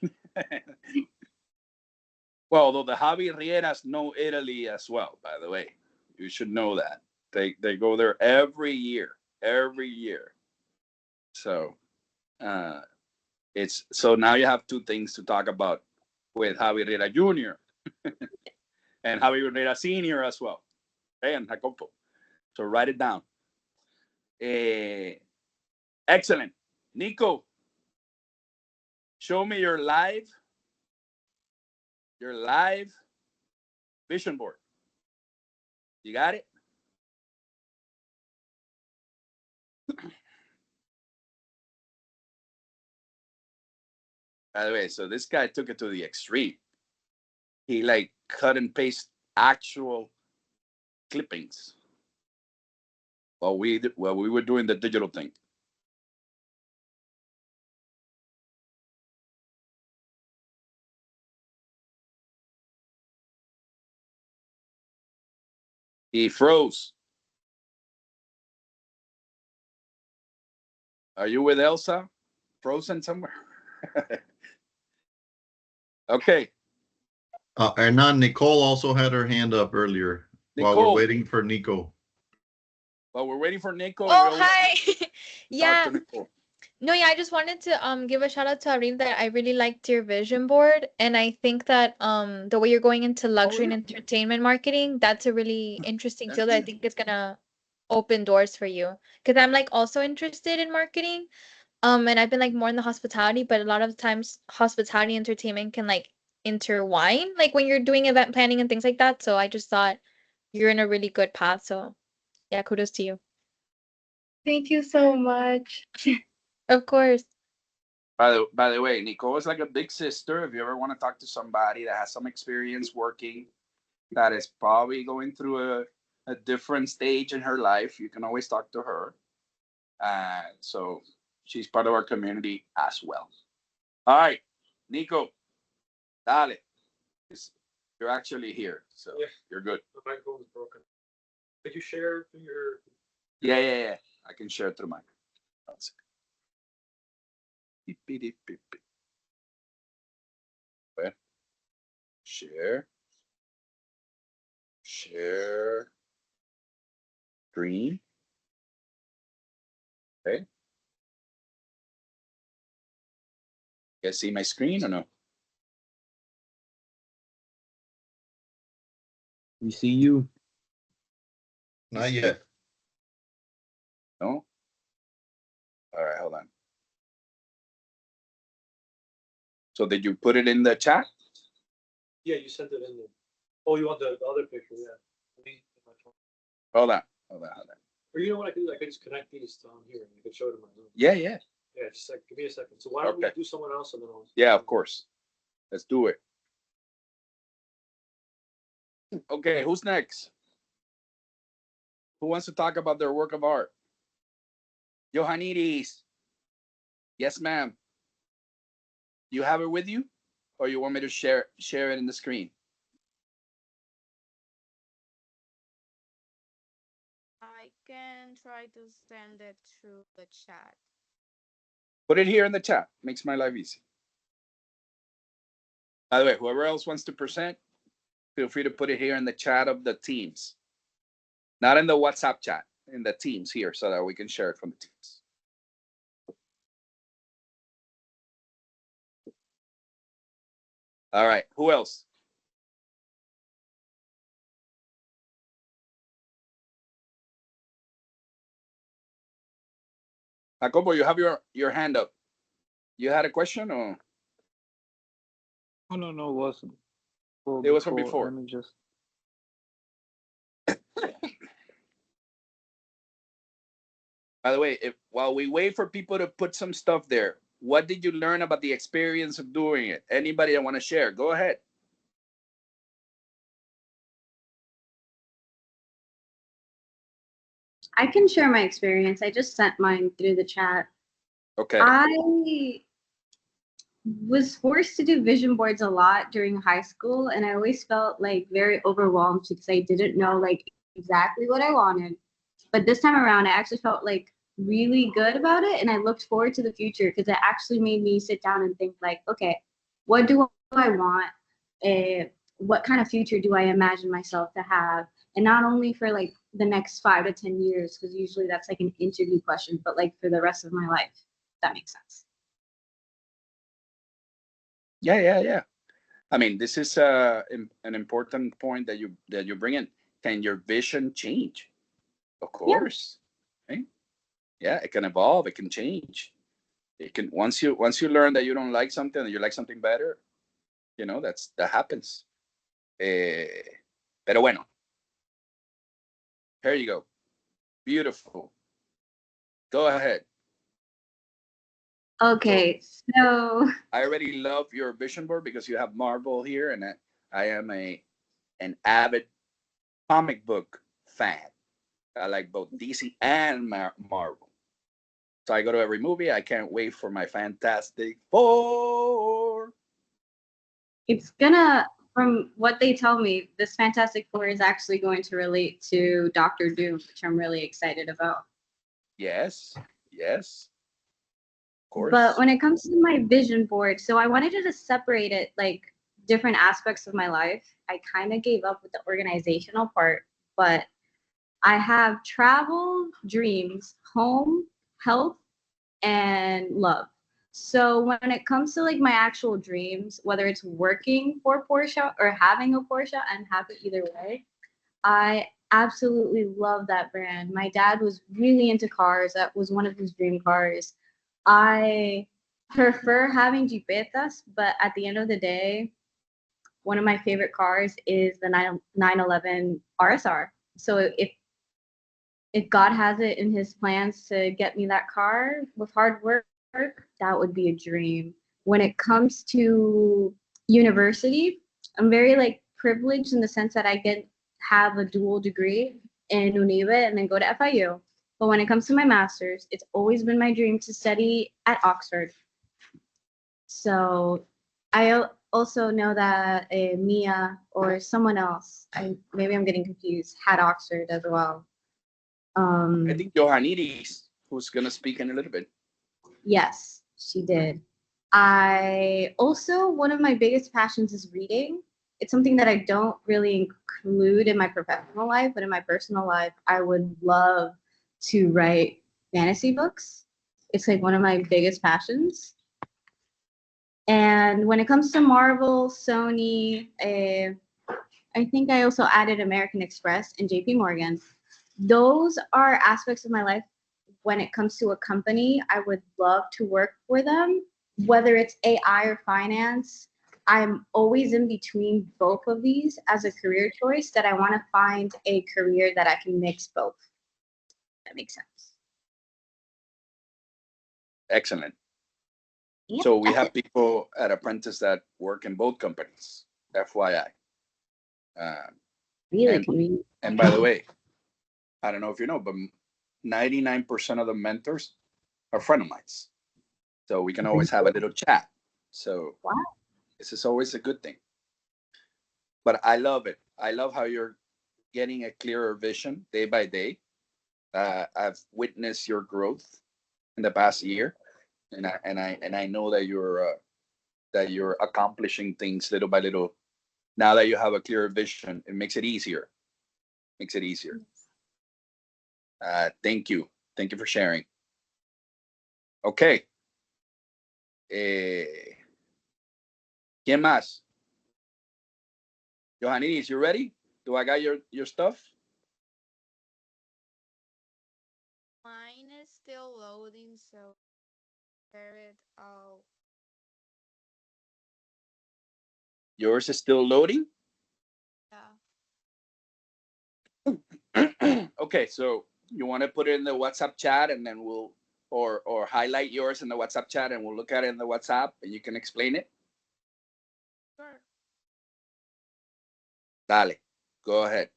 Well, although the Javi Rieras know Italy as well, by the way, you should know that they go there every year, every year. So uh, it's so now you have two things to talk about with Javi Riera Jr. and Javi Riera Sr. as well, okay, and Jacopo. So write it down. Excellent, Nico. Show me your live vision board. You got it? By the way, so this guy took it to the extreme. He like cut and paste actual clippings while we were doing the digital thing. He froze. Are you with Elsa? Frozen somewhere? Okay. Hernan, Nicole also had her hand up earlier while we're Nicole, waiting for Nico. while we're waiting for Nico, Oh, we'll hi. talk Yeah. to Nicole. No, yeah, I just wanted to give a shout out to Abril that I really liked your vision board, and I think that the way you're going into luxury and entertainment marketing, that's a really interesting field. I think it's gonna open doors for you. Because I'm like also interested in marketing. And I've been like more in the hospitality, but a lot of times hospitality and entertainment can like intertwine, like when you're doing event planning and things like that. So I just thought you're in a really good path. So yeah, kudos to you. Thank you so much. Of course. By the way, Nicole is like a big sister. If you ever want to talk to somebody that has some experience working, that is probably going through a different stage in her life, you can always talk to her. So she's part of our community as well. All right, Nico, dale. You're actually here, so Yeah. you're good. The microphone is broken. Could you share your Yeah. I can share it through mine. One second. Beep, beep, beep, beep, beep. Okay. Share. Share. Screen. Okay. You guys see my screen or no? We see you. Not yet. No? All right, hold on. So did you put it in the chat? Yeah, you sent it in there. Oh, you want the other picture? Yeah. Hold on. Or you know what I can do? I can just connect these down here and I can show it in my Zoom. Yeah. Yeah, just like give me a second. So why don't Okay. we do someone else and then I'll. Yeah, of course. Let's do it. Okay, who's next? Who wants to talk about their work of art? Johannides. Yes, ma'am. You have it with you? Or you want me to share it in the screen? I can try to send it through the chat. Put it here in the chat. Makes my life easy. By the way, whoever else wants to present, feel free to put it here in the chat of the teams. Not in the WhatsApp chat, in the teams here so that we can share it from the teams. All right, who else? Jacobo, you have your hand up. You had a question or? Oh, no, it wasn't. Well, It was from before. Let me just. By the way, while we wait for people to put some stuff there, what did you learn about the experience of doing it? Anybody that want to share, go ahead. I can share my experience. I just sent mine through the chat. Okay. I was forced to do vision boards a lot during high school, and I always felt like very overwhelmed because I didn't know like exactly what I wanted. But this time around, I actually felt like really good about it, and I looked forward to the future because it actually made me sit down and think like, okay, what do I want? What kind of future do I imagine myself to have? And not only for like the next 5 to 10 years, because usually that's like an interview question, but like for the rest of my life. If that makes sense. Yeah. I mean, this is an important point that you bring in. Can your vision change? Of course. Yeah. Right? Yeah, it can evolve. It can change. It can once you learn that you don't like something and you like something better, that happens. Pero bueno, here you go. Beautiful. Go ahead. Okay, so I already love your vision board because you have Marvel here, and I am an avid comic book fan. I like both DC and Marvel. So I go to every movie. I can't wait for my Fantastic Four. it's gonna, from what they tell me, this Fantastic Four is actually going to relate to Doctor Doom, which I'm really excited about. Yes. Of course. But when it comes to my vision board, so I wanted to just separate it like different aspects of my life. I kind of gave up with the organizational part, but I have travel, dreams, home, health, and love. So when it comes to like my actual dreams, whether it's working for Porsche or having a Porsche, I'm happy either way. I absolutely love that brand. My dad was really into cars. That was one of his dream cars. I prefer having Jeepetas, but at the end of the day, one of my favorite cars is the 911 RSR. So if God has it in his plans to get me that car with hard work, that would be a dream. When it comes to university, I'm very like privileged in the sense that I have a dual degree in UNIVE and then go to FIU. But when it comes to my master's, it's always been my dream to study at Oxford. So I also know that Mia or someone else, maybe I'm getting confused, had Oxford as well. I think Johannides, who's gonna speak in a little bit. Yes, she did. I also, one of my biggest passions is reading. It's something that I don't really include in my professional life, but in my personal life, I would love to write fantasy books. It's like one of my biggest passions. And when it comes to Marvel, Sony, I think I also added American Express and JP Morgan. Those are aspects of my life when it comes to a company, I would love to work for them, whether it's AI or finance. I'm always in between both of these as a career choice that I want to find a career that I can mix both. That makes sense. Excellent. Yep, So we that's have it. people at Apprentice that work in both companies. FYI. Really And convenient. and by the way, I don't know if you know, but 99% of the mentors are friend of mine. So we can always have a little chat. So Wow. this is always a good thing. But I love it. I love how you're getting a clearer vision day by day. I've witnessed your growth in the past year, and I know that you're accomplishing things little by little. Now that you have a clearer vision, it makes it easier. Makes it easier. Thank you. Thank you for sharing. Okay. ¿Quién más? Johannides, you ready? Do I got your stuff? Mine is still loading, so share it out. Yours is still loading? Yeah. Okay, so you want to put it in the WhatsApp chat and then we'll or highlight yours in the WhatsApp chat and we'll look at it in the WhatsApp and you can explain it. Sure. Dale, go ahead.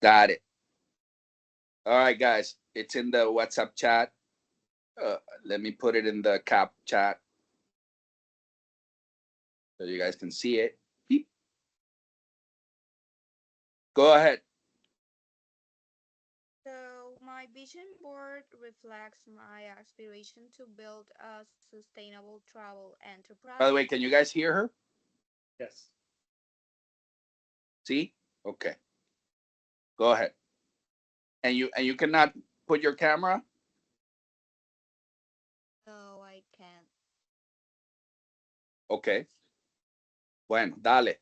Got it. All right, guys, it's in the WhatsApp chat. Let me put it in the cap chat so you guys can see it. Beep. Go ahead. So my vision board reflects my aspiration to build a sustainable travel enterprise. By the way, can you guys hear her? Yes. See? Okay. Go ahead. And you cannot put your camera? No, I can't. Okay. Bueno, dale.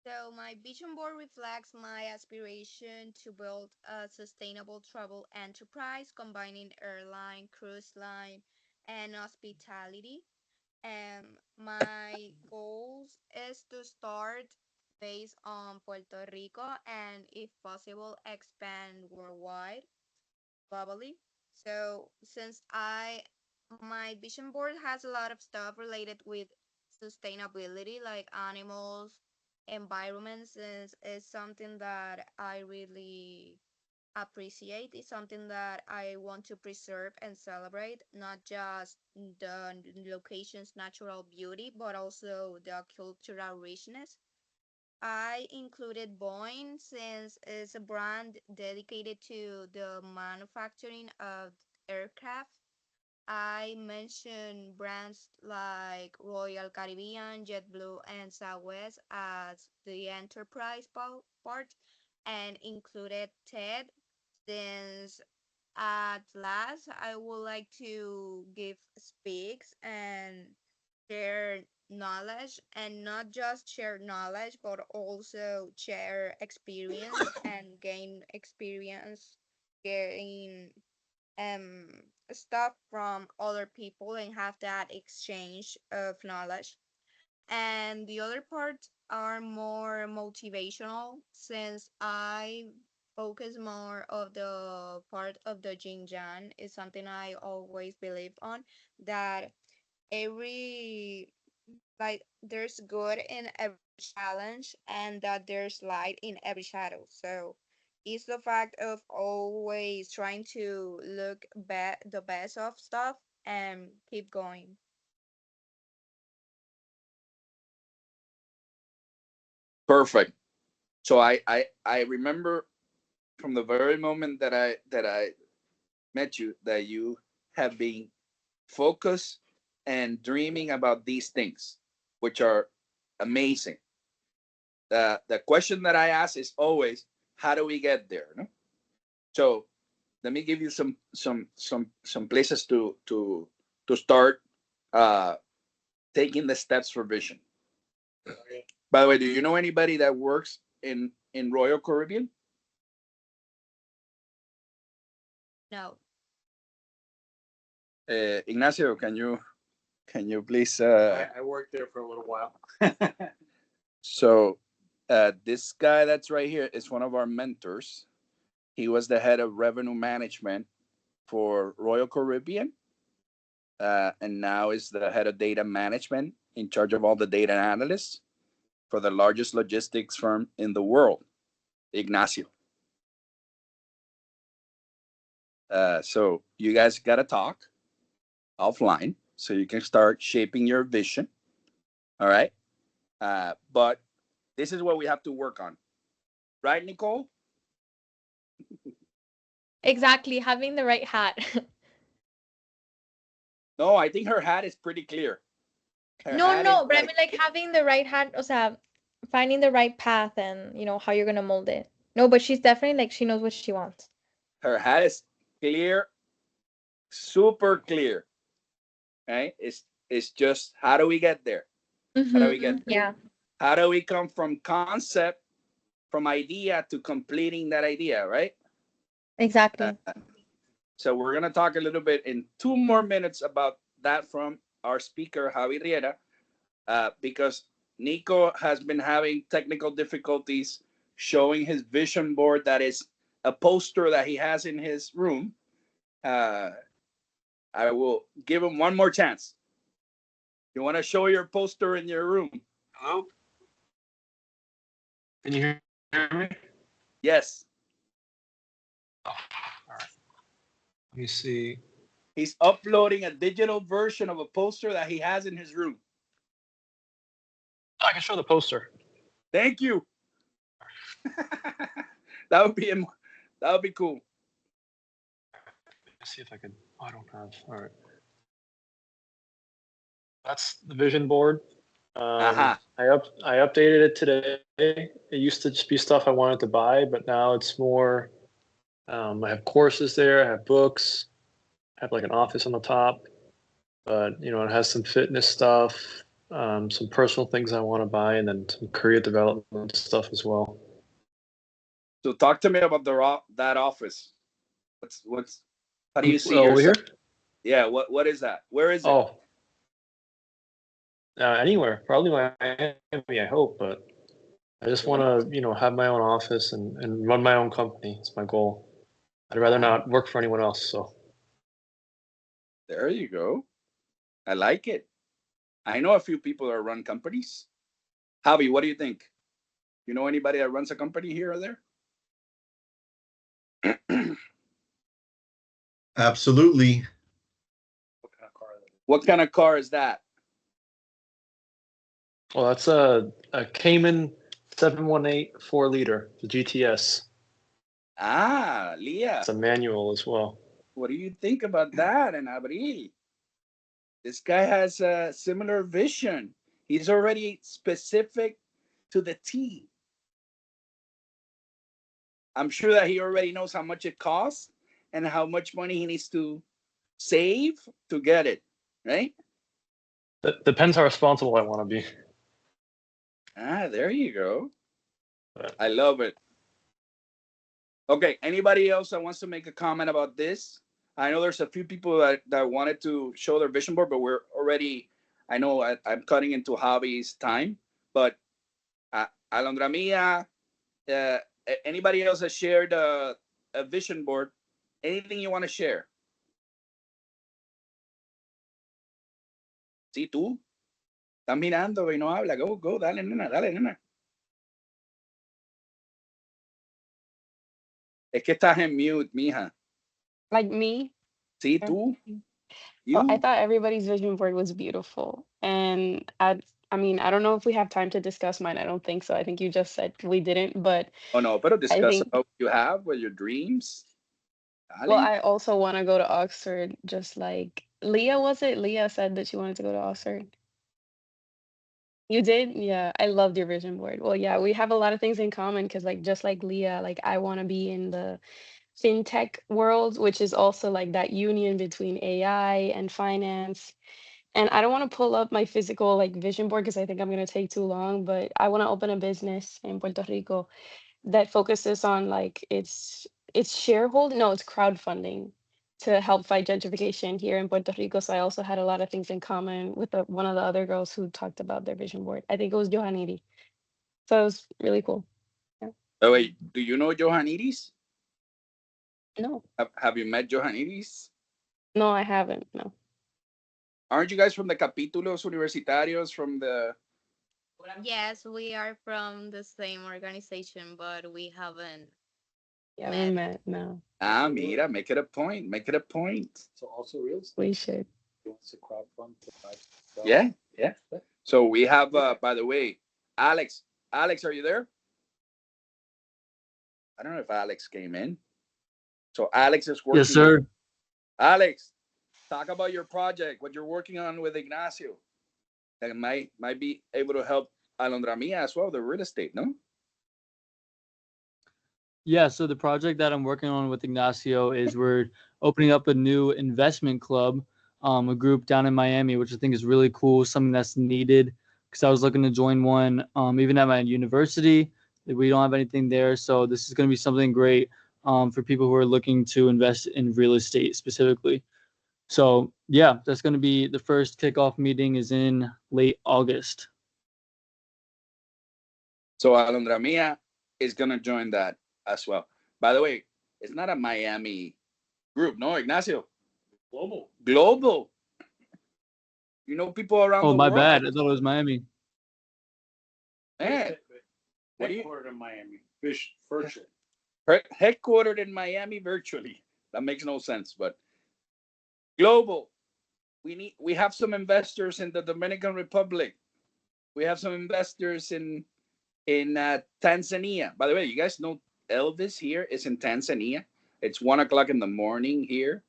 So my vision board reflects my aspiration to build a sustainable travel enterprise combining airline, cruise line, and hospitality. My goals is to start based on Puerto Rico and if possible expand worldwide globally. So since I my vision board has a lot of stuff related with sustainability like animals, environments is something that I really appreciate. It's something that I want to preserve and celebrate, not just the location's natural beauty, but also the cultural richness. I included Boeing since it's a brand dedicated to the manufacturing of aircraft. I mentioned brands like Royal Caribbean, JetBlue, and Southwest as the enterprise part and included TED since at last I would like to give speaks and share knowledge and not just share knowledge but also share experience and gain experience gain um stuff from other people and have that exchange of knowledge. And the other parts are more motivational since I focus more of the part of the Jin Jan is something I always believe on that every like there's good in every challenge and that there's light in every shadow. So it's the fact of always trying to look the best of stuff and keep going. Perfect. So I remember from the very moment that I met you that you have been focused and dreaming about these things, which are amazing. The question that I ask is always, how do we get there? No? So let me give you some places to start taking the steps for vision. By the way, do you know anybody that works in Royal Caribbean? No. Ignacio, can you please? I worked there for a little while. So this guy that's right here is one of our mentors. He was the head of revenue management for Royal Caribbean, and now is the head of data management, in charge of all the data analysts for the largest logistics firm in the world, Ignacio. So you guys got to talk offline so you can start shaping your vision. All right. But this is what we have to work on. Right, Nicole? Exactly, having the right hat. No, I think her hat is pretty clear. Her No, hat no, is but I mean like having the right hat, o sea, finding the right path and how you're gonna mold it. No, but she's definitely like she knows what she wants. her hat is clear, super clear. Right? It's just how do we get there? How do we get there? Yeah, How do we come from concept, from idea to completing that idea, right? exactly. So we're gonna talk a little bit in 2 more minutes about that from our speaker Javier Riera, because Nico has been having technical difficulties showing his vision board that is a poster that he has in his room. I will give him one more chance. You want to show your poster in your room? Hello? Can you hear me? Yes. Oh, all right. Let me see. He's uploading a digital version of a poster that he has in his room. I can show the poster. Thank you. that would be cool. Let's see if I can. I don't have. All right. That's the vision board. I updated it today. It used to just be stuff I wanted to buy, but now it's more. I have courses there. I have books. I have like an office on the top, but it has some fitness stuff, some personal things I want to buy, and then some career development stuff as well. So talk to me about that office. What's how do you see over yourself? Here? Yeah, what is that? Where is it? Oh, anywhere, probably Miami, I hope, but I just want to, have my own office and run my own company. It's my goal. I'd rather not work for anyone else. So there you go. I like it. I know a few people that run companies. Javi, what do you think? You know anybody that runs a company here or there? Absolutely. What kind of car is that? well, that's a Cayman 718 4-liter, the GTS. Leah. It's a manual as well. What do you think about that, and Abril? This guy has a similar vision. He's already specific to the T. I'm sure that he already knows how much it costs and how much money he needs to save to get it, right? It depends how responsible I want to be. There you go. I love it. Okay, anybody else that wants to make a comment about this? I know there's a few people that wanted to show their vision board, but we're already, I know I'm cutting into Javi's time, but Alondra Mia, anybody else that shared a vision board, anything you want to share? Sí, tú. Estás mirando y no habla. Go, dale, nena. Es que estás en mute, mija. Like me? Sí, Yeah. tú. Well, I You. thought everybody's vision board was beautiful. And I mean, I don't know if we have time to discuss mine. I don't think so. I think you just said we didn't, but Oh, no, pero I discuss think, about what you have, what your dreams. well, Dale. I also want to go to Oxford, just like Leah, was it? Leah said that she wanted to go to Oxford. You did? Yeah, I loved your vision board. Well, yeah, we have a lot of things in common because, like, just like Leah, like, I want to be in the fintech world, which is also like that union between AI and finance. And I don't want to pull up my physical like vision board because I think I'm going to take too long, but I want to open a business in Puerto Rico that focuses on like it's shareholding, no, it's crowdfunding to help fight gentrification here in Puerto Rico. So I also had a lot of things in common with one of the other girls who talked about their vision board. I think it was Johaniri. So it was really cool. Yeah. Oh, wait, do you know Johanidis? No, Have you met Johanidis? no, I haven't. No. Aren't you guys from the capítulos universitarios from the... Yes, we are from the same organization, but we haven't Yeah, we met. met. No, Ah, mira, make it a point. Make it a point. So also real estate. we should. He wants to crowdfund to buy stuff. Yeah. So we have, by the way, Alex. Alex, are you there? I don't know if Alex came in. So Alex is working. Yes, sir. Alex, talk about your project, what you're working on with Ignacio. That might be able to help Alondra Mia as well, the real estate, no? Yeah, so the project that I'm working on with Ignacio is we're opening up a new investment club, a group down in Miami, which I think is really cool, something that's needed because I was looking to join one even at my university. We don't have anything there, so this is going to be something great for people who are looking to invest in real estate specifically. So yeah, that's going to be the first kickoff meeting is in late August. So Alondra Mia is going to join that as well. By the way, it's not a Miami group, no, Ignacio? Global. You know people around Oh, the my world. bad. I thought it was Miami. Man, Headquartered in Miami. Fish virtual. headquartered in Miami virtually. That makes no sense, but global. We have some investors in the Dominican Republic. We have some investors in Tanzania. By the way, you guys know Elvis here is in Tanzania. It's 1:00 in the morning here,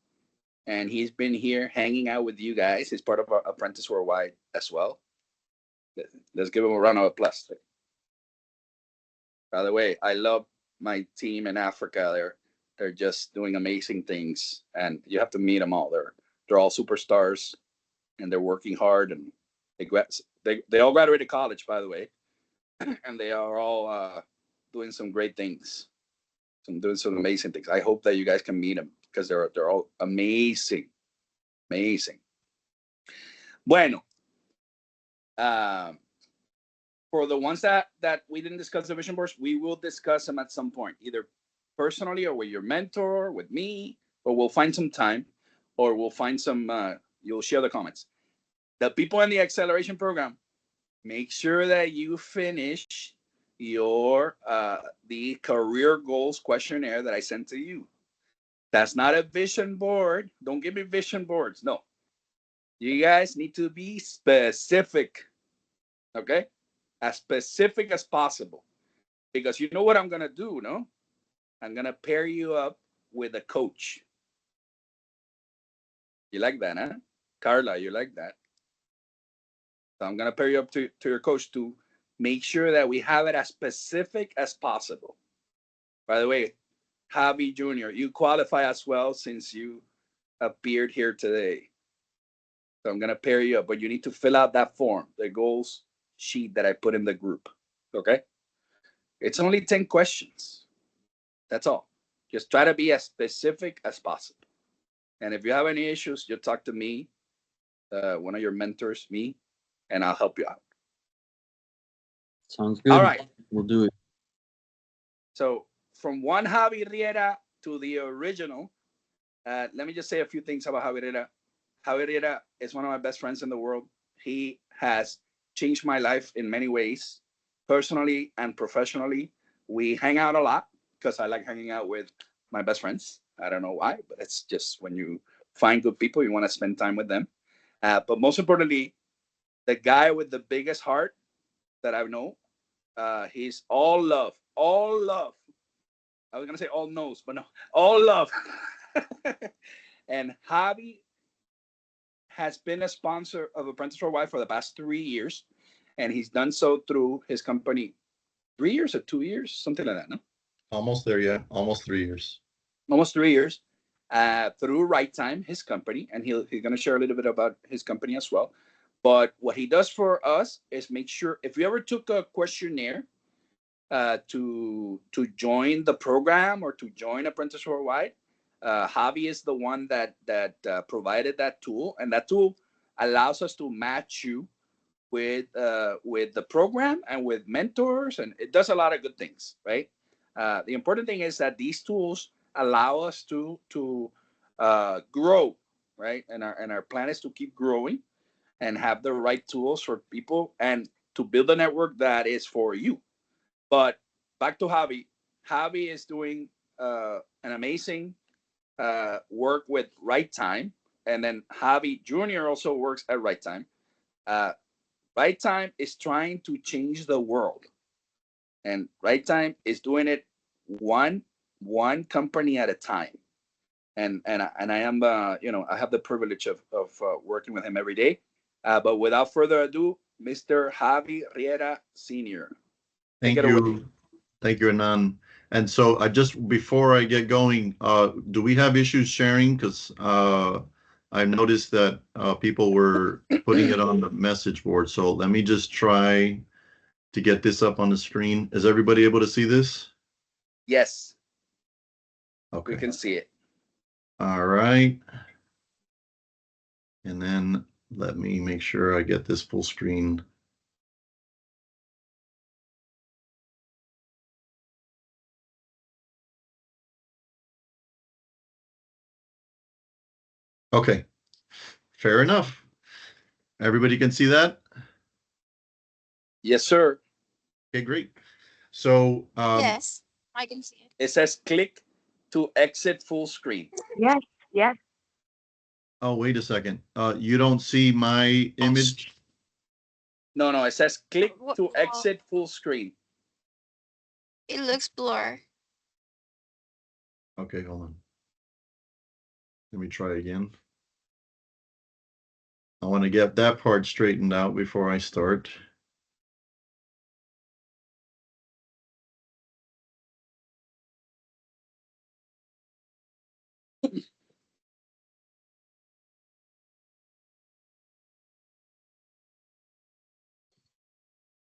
and he's been here hanging out with you guys. He's part of our Apprentice Worldwide as well. Let's give him a round of applause. By the way, I love my team in Africa. They're just doing amazing things, and you have to meet them all. They're all superstars, and they're working hard, and they all graduated college, by the way, and they are all doing some great things, doing some amazing things. I hope that you guys can meet them because they're all amazing. Bueno, for the ones that we didn't discuss the vision boards, we will discuss them at some point, either personally or with your mentor, with me, but we'll find some time, or we'll find some, you'll share the comments. The people in the acceleration program, make sure that you finish your, the career goals questionnaire that I sent to you. That's not a vision board. Don't give me vision boards. No, you guys need to be specific. Okay? As specific as possible, because you know what I'm going to do, no? I'm going to pair you up with a coach. You like that, huh? Carla, you like that? So I'm going to pair you up to your coach to make sure that we have it as specific as possible. By the way, Javi Jr., you qualify as well since you appeared here today. So I'm going to pair you up, but you need to fill out that form, the goals sheet that I put in the group. Okay? It's only 10 questions. That's all. Just try to be as specific as possible. And if you have any issues, you talk to me, one of your mentors, me, and I'll help you out. Sounds good. All right. We'll do it. So from one Javier Riera to the original, let me just say a few things about Javier Riera. Javier Riera is one of my best friends in the world. He has changed my life in many ways, personally and professionally. We hang out a lot because I like hanging out with my best friends. I don't know why, but it's just when you find good people, you want to spend time with them. But most importantly, the guy with the biggest heart that I know, he's all love, all love. I was gonna say all nose, but no, all love. And Javi has been a sponsor of Apprentice Worldwide for the past 3 years, and he's done so through his company. 3 years or 2 years, something like that, no? Almost there, yeah. Almost 3 years. Almost 3 years, through Right Time, his company, and he's going to share a little bit about his company as well. But what he does for us is make sure if you ever took a questionnaire to join the program or to join Apprentice Worldwide, Javi is the one that provided that tool, and that tool allows us to match you with the program and with mentors, and it does a lot of good things, right? The important thing is that these tools allow us to grow, right? And our plan is to keep growing and have the right tools for people and to build a network that is for you. But back to Javi. Javi is doing an amazing work with Right Time, and then Javi Jr. also works at Right Time. Right Time is trying to change the world, and Right Time is doing it one company at a time. And I am I have the privilege of working with him every day. But without further ado, Mr. Javi Riera Senior. Thank you. Thank you, Anan. And so I just before I get going, do we have issues sharing? Because I noticed that people were putting it on the message board. So let me just try to get this up on the screen. Is everybody able to see this? Yes. Okay. We can see it. All right. And then let me make sure I get this full screen. Okay, fair enough. Everybody can see that? Yes, sir. Okay, great. So, Yes, I can see it. It says click to exit full screen. Yes, yes. oh, wait a second. You don't see my image? No, it says click What- to well- exit full screen. It looks blur. Okay, hold on. Let me try again. I want to get that part straightened out before I start.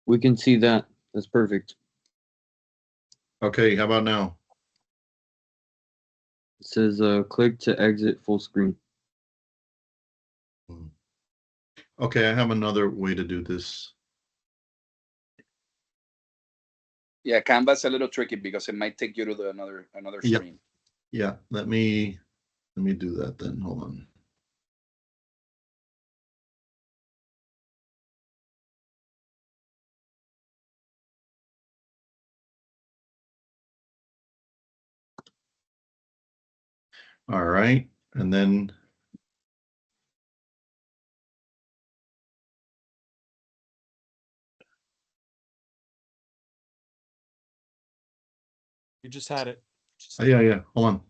We can see that. That's perfect. Okay, how about now? It says click to exit full screen. Okay, I have another way to do this. Yeah, Canva's a little tricky because it might take you to another Yep. screen. Yeah, let me do that then. Hold on. All right, and then You just had it. oh, yeah, hold on.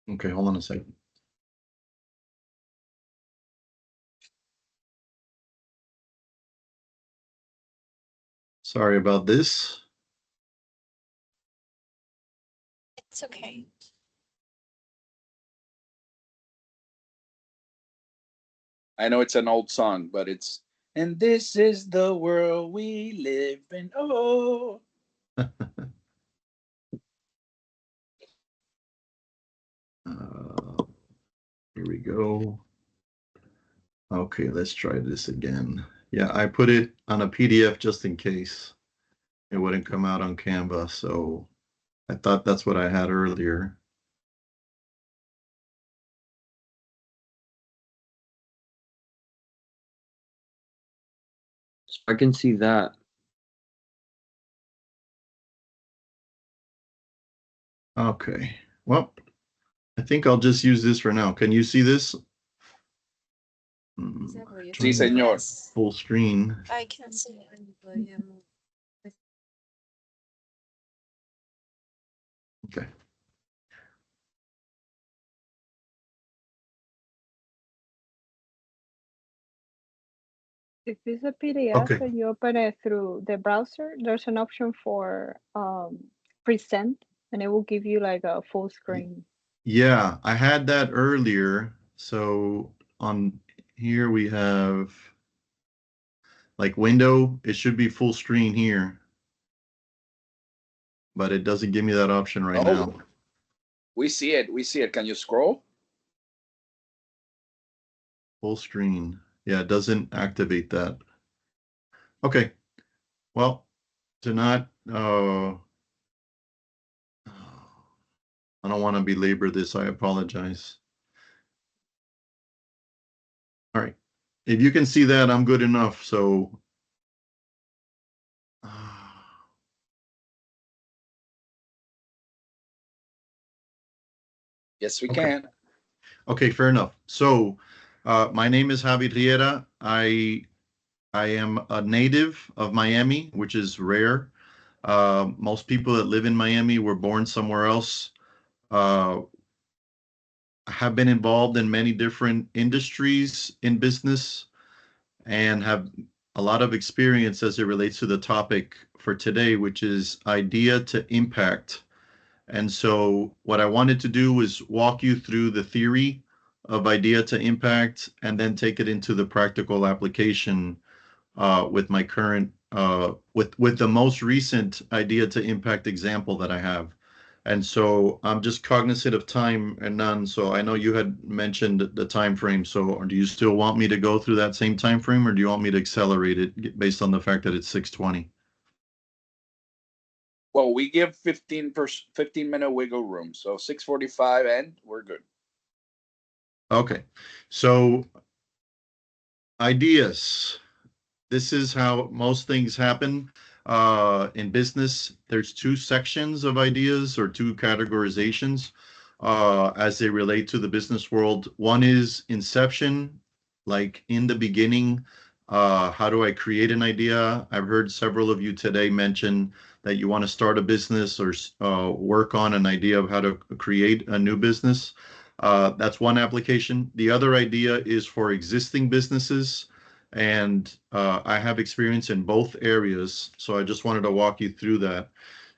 Okay, hold on a second. Sorry about this. It's okay. I know it's an old song, but it's and this is the world we live in. Oh. Here we go. Okay, let's try this again. Yeah, I put it on a PDF just in case it wouldn't come out on Canva. So I thought that's what I had earlier. I can see that. Okay. Well, I think I'll just use this for now. Can you see this? Sí, señor. Full screen. I can see it. Okay. If it's a PDF Okay. and you open it through the browser, there's an option for present, and it will give you like a full screen. Yeah, I had that earlier. So on here we have like window, it should be full screen here, but it doesn't give me that option right now. We see it. We see it. Can you scroll? Full screen. Yeah, it doesn't activate that. Okay. Well, to not I don't want to belabor this. I apologize. All right. If you can see that, I'm good enough. So Yes, we okay. can. Okay, fair enough. So my name is Javier Riera. I am a native of Miami, which is rare. Most people that live in Miami were born somewhere else. I have been involved in many different industries in business and have a lot of experience as it relates to the topic for today, which is idea to impact. And so what I wanted to do was walk you through the theory of idea to impact and then take it into the practical application with my current with the most recent idea to impact example that I have. And so I'm just cognizant of time and none. So I know you had mentioned the time frame. So do you still want me to go through that same time frame, or do you want me to accelerate it based on the fact that it's 6:20? Well, we give 15-minute wiggle room. So 6:45 and we're good. Okay. So ideas. This is how most things happen in business. There's two sections of ideas or two categorizations as they relate to the business world. One is inception, like in the beginning. How do I create an idea? I've heard several of you today mention that you want to start a business or work on an idea of how to create a new business. That's one application. The other idea is for existing businesses. And I have experience in both areas, so I just wanted to walk you through that.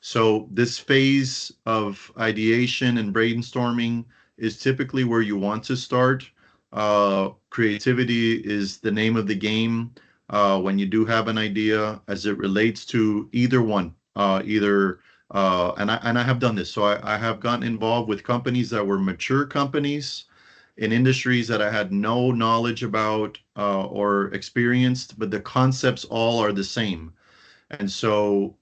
So this phase of ideation and brainstorming is typically where you want to start. Creativity is the name of the game when you do have an idea as it relates to either one, and I have done this. So I have gotten involved with companies that were mature companies in industries that I had no knowledge about or experienced, but the concepts all are the same. And so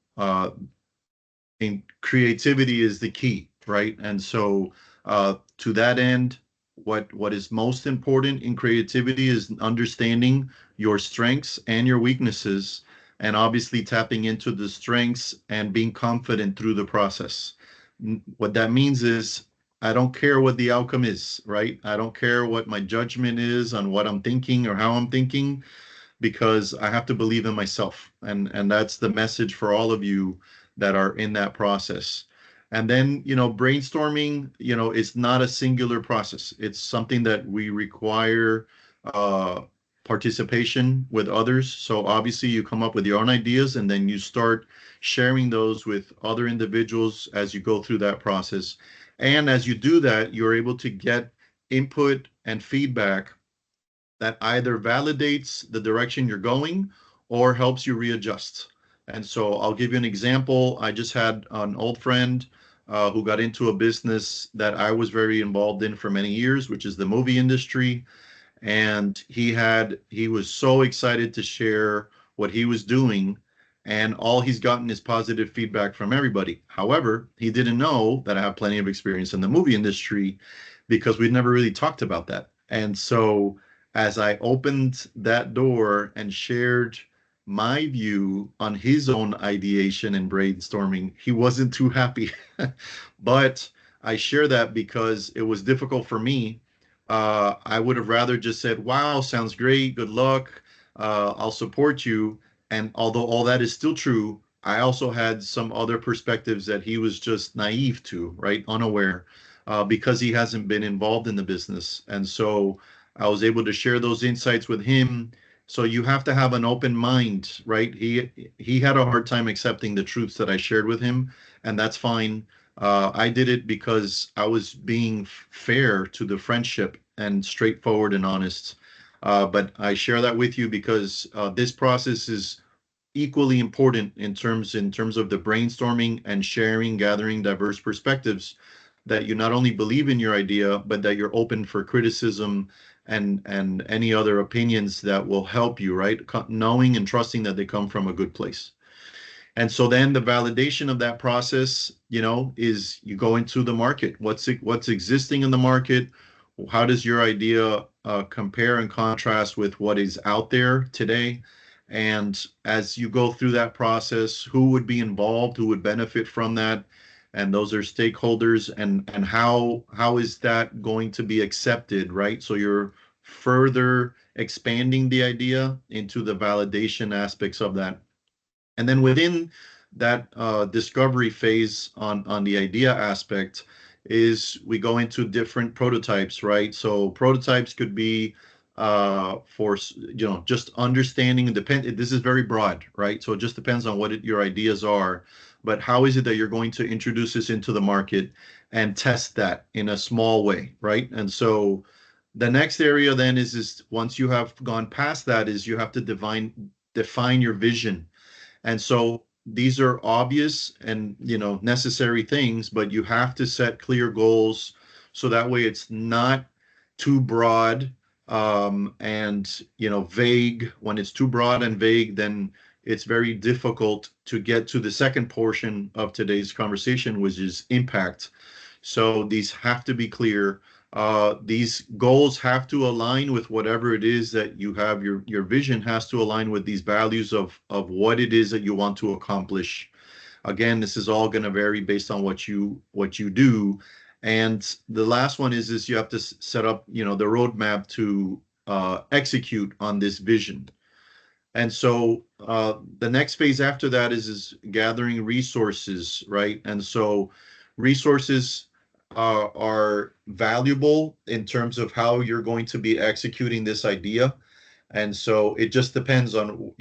in creativity is the key, right? And so to that end, what is most important in creativity is understanding your strengths and your weaknesses, and obviously tapping into the strengths and being confident through the process. What that means is I don't care what the outcome is, right? I don't care what my judgment is on what I'm thinking or how I'm thinking, because I have to believe in myself. And that's the message for all of you that are in that process. And then, brainstorming, it's not a singular process. It's something that we require participation with others. So obviously you come up with your own ideas and then you start sharing those with other individuals as you go through that process. And as you do that, you're able to get input and feedback that either validates the direction you're going or helps you readjust. And so I'll give you an example. I just had an old friend who got into a business that I was very involved in for many years, which is the movie industry. and he was so excited to share what he was doing, and all he's gotten is positive feedback from everybody. However, he didn't know that I have plenty of experience in the movie industry because we'd never really talked about that. And so as I opened that door and shared my view on his own ideation and brainstorming, he wasn't too happy. But I share that because it was difficult for me. I would have rather just said, wow, sounds great, good luck, I'll support you. And although all that is still true, I also had some other perspectives that he was just naive to, right? Unaware, because he hasn't been involved in the business. And so I was able to share those insights with him. So you have to have an open mind, right? He had a hard time accepting the truths that I shared with him, and that's fine. I did it because I was being fair to the friendship and straightforward and honest. But I share that with you because this process is equally important in terms of the brainstorming and sharing, gathering diverse perspectives. That you not only believe in your idea, but that you're open for criticism and any other opinions that will help you, right? Knowing and trusting that they come from a good place. And so then the validation of that process, is you go into the market. What's existing in the market? How does your idea compare and contrast with what is out there today? And as you go through that process, who would be involved? Who would benefit from that? And those are stakeholders. And how is that going to be accepted, right? So you're further expanding the idea into the validation aspects of that. And then within that discovery phase on the idea aspect is we go into different prototypes, right? So prototypes could be for just understanding and depend. This is very broad, right? So it just depends on what your ideas are. But how is it that you're going to introduce this into the market and test that in a small way, right? And so the next area then is once you have gone past that is you have to define your vision. And so these are obvious and necessary things, but you have to set clear goals so that way it's not too broad and vague. When it's too broad and vague, then it's very difficult to get to the second portion of today's conversation, which is impact. So these have to be clear. These goals have to align with whatever it is that you have. Your vision has to align with these values of what it is that you want to accomplish. Again, this is all going to vary based on what you do. And the last one is you have to set up the roadmap to execute on this vision. And so the next phase after that is gathering resources, right? And so resources are valuable in terms of how you're going to be executing this idea. And so it just depends on,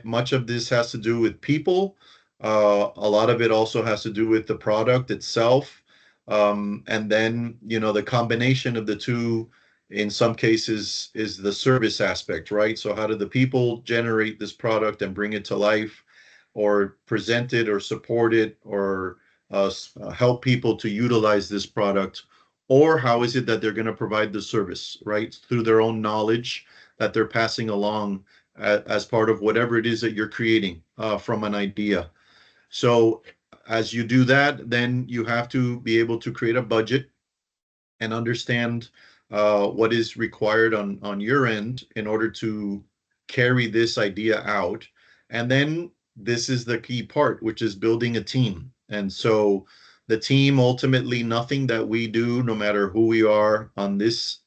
much of this has to do with people. A lot of it also has to do with the product itself. And then, the combination of the two in some cases is the service aspect, right? So how do the people generate this product and bring it to life or present it or support it or help people to utilize this product? Or how is it that they're going to provide the service, right? Through their own knowledge that they're passing along as part of whatever it is that you're creating from an idea. So as you do that, then you have to be able to create a budget and understand what is required on your end in order to carry this idea out. And then this is the key part, which is building a team. And so the team, ultimately, nothing that we do, no matter who we are on this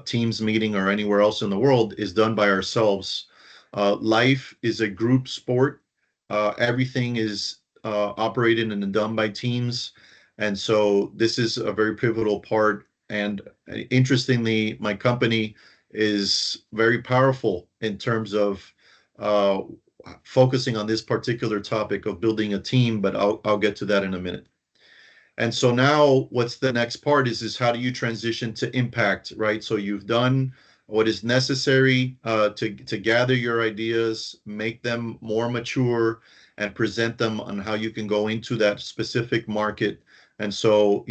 Teams meeting or anywhere else in the world, is done by ourselves. Life is a group sport. Everything is operated and done by teams. And so this is a very pivotal part. And interestingly, my company is very powerful in terms of focusing on this particular topic of building a team, but I'll get to that in a minute. And so now what's the next part is how do you transition to impact, right? So you've done what is necessary to gather your ideas, make them more mature, and present them on how you can go into that specific market And so,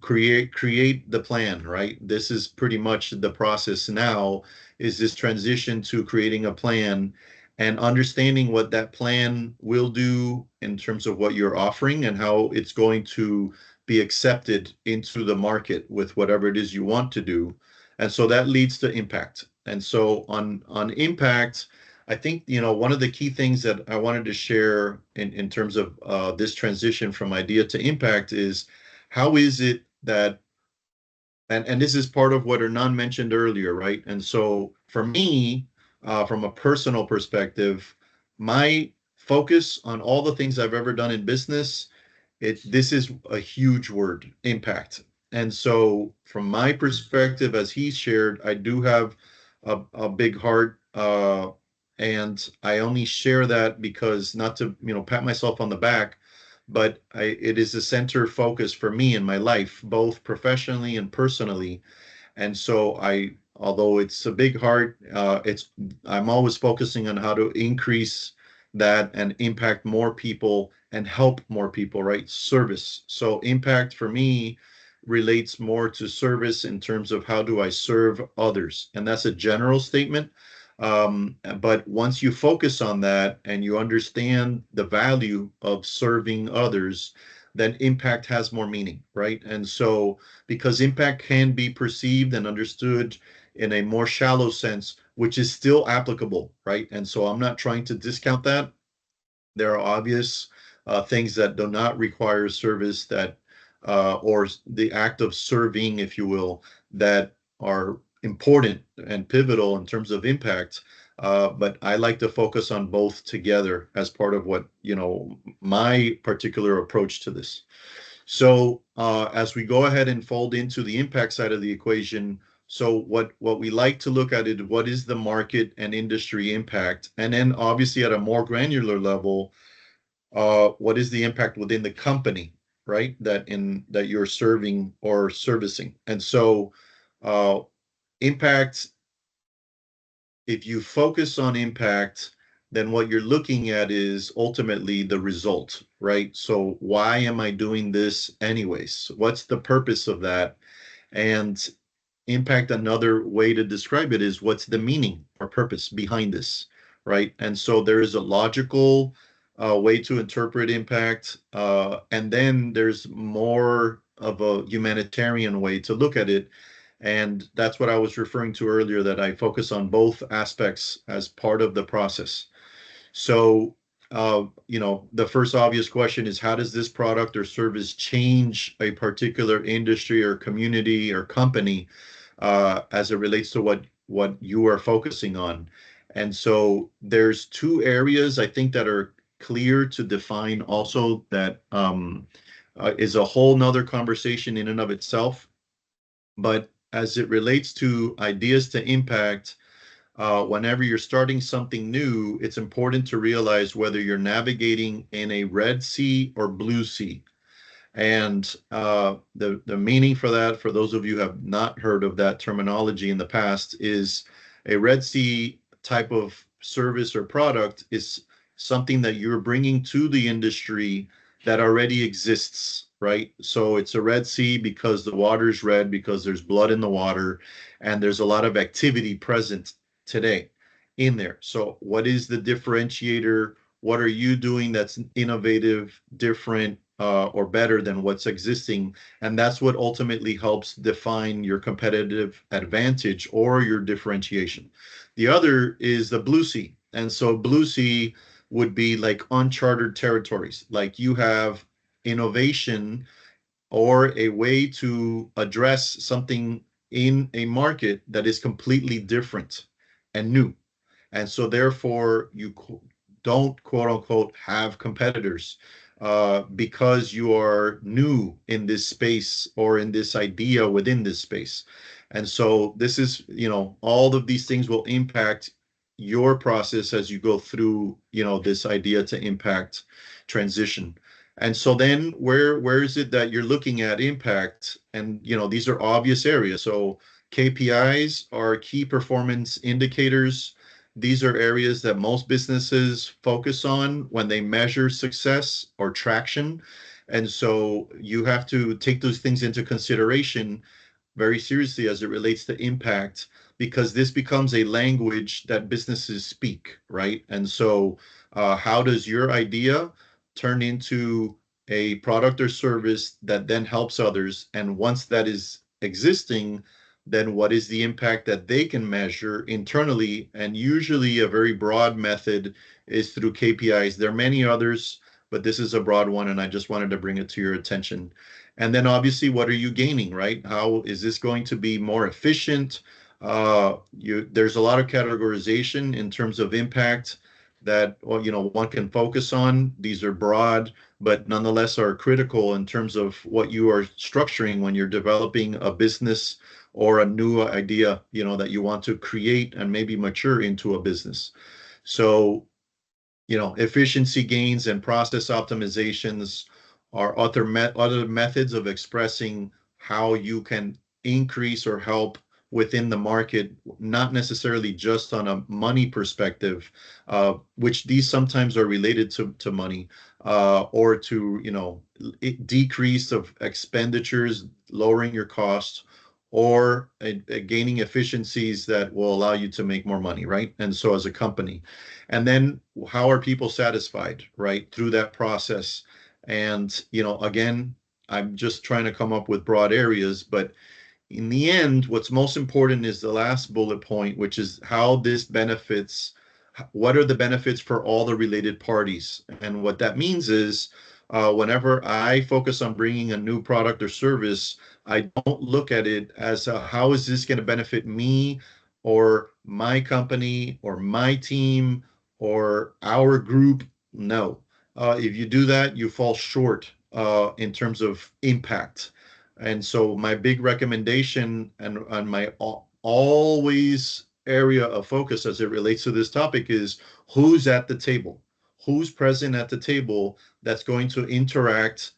create the plan, right? This is pretty much the process now, is this transition to creating a plan and understanding what that plan will do in terms of what you're offering and how it's going to be accepted into the market with whatever it is you want to do. And so that leads to impact. And so on impact, I think, one of the key things that I wanted to share in terms of this transition from idea to impact is how is it that, and this is part of what Hernan mentioned earlier, right? And so for me, from a personal perspective, my focus on all the things I've ever done in business, this is a huge word, impact. And so from my perspective, as he shared, I do have a big heart, and I only share that because, not to pat myself on the back, but it is a center focus for me in my life, both professionally and personally. And so although it's a big heart, I'm always focusing on how to increase that and impact more people and help more people, right? Service. So impact for me relates more to service in terms of how do I serve others. And that's a general statement. But once you focus on that and you understand the value of serving others, then impact has more meaning, right? And so, because impact can be perceived and understood in a more shallow sense, which is still applicable, right? And so I'm not trying to discount that. There are obvious things that do not require service, that or the act of serving, if you will, that are important and pivotal in terms of impact. But I like to focus on both together as part of what, my particular approach to this. So as we go ahead and fold into the impact side of the equation, so what we like to look at is what is the market and industry impact, and then obviously at a more granular level, what is the impact within the company, right? That you're serving or servicing, and so impact. If you focus on impact, then what you're looking at is ultimately the result, right? So why am I doing this anyways? What's the purpose of that? And impact, another way to describe it is what's the meaning or purpose behind this, right? And so there is a logical way to interpret impact, and then there's more of a humanitarian way to look at it. And that's what I was referring to earlier, that I focus on both aspects as part of the process. So, the first obvious question is, how does this product or service change a particular industry or community or company as it relates to what you are focusing on? And so there's two areas I think that are clear to define also, that is a whole nother conversation in and of itself. But as it relates to ideas to impact, whenever you're starting something new, it's important to realize whether you're navigating in a red sea or blue sea. And the meaning for that, for those of you who have not heard of that terminology in the past, is a red sea type of service or product is something that you're bringing to the industry that already exists, right? So it's a red sea because the water is red, because there's blood in the water, and there's a lot of activity present today in there. So what is the differentiator? What are you doing that's innovative, different, or better than what's existing? And that's what ultimately helps define your competitive advantage or your differentiation. The other is the blue sea. And so blue sea would be like uncharted territories, like you have innovation or a way to address something in a market that is completely different and new. And so therefore you don't, quote unquote, have competitors because you are new in this space or in this idea within this space. And so this is, all of these things will impact your process as you go through, this idea to impact transition. And so then where is it that you're looking at impact? And, these are obvious areas. So KPIs are key performance indicators. These are areas that most businesses focus on when they measure success or traction. And so you have to take those things into consideration very seriously as it relates to impact, because this becomes a language that businesses speak, right? And so how does your idea turn into a product or service that then helps others? And once that is existing, then what is the impact that they can measure internally? And usually a very broad method is through KPIs. There are many others, but this is a broad one, and I just wanted to bring it to your attention. And then obviously, what are you gaining, right? How is this going to be more efficient? There's a lot of categorization in terms of impact that, well, one can focus on. These are broad, but nonetheless are critical in terms of what you are structuring when you're developing a business or a new idea, that you want to create and maybe mature into a business. So, efficiency gains and process optimizations are other methods of expressing how you can increase or help within the market, not necessarily just on a money perspective, which these sometimes are related to money, or to, decrease of expenditures, lowering your costs, or gaining efficiencies that will allow you to make more money, right? And so as a company. And then how are people satisfied, right, through that process? And, again, I'm just trying to come up with broad areas, but in the end, what's most important is the last bullet point, which is how this benefits, what are the benefits for all the related parties? And what that means is, whenever I focus on bringing a new product or service, I don't look at it as how is this going to benefit me or my company or my team or our group? No. If you do that, you fall short in terms of impact. And so my big recommendation and my always area of focus as it relates to this topic is who's at the table, who's present at the table that's going to interact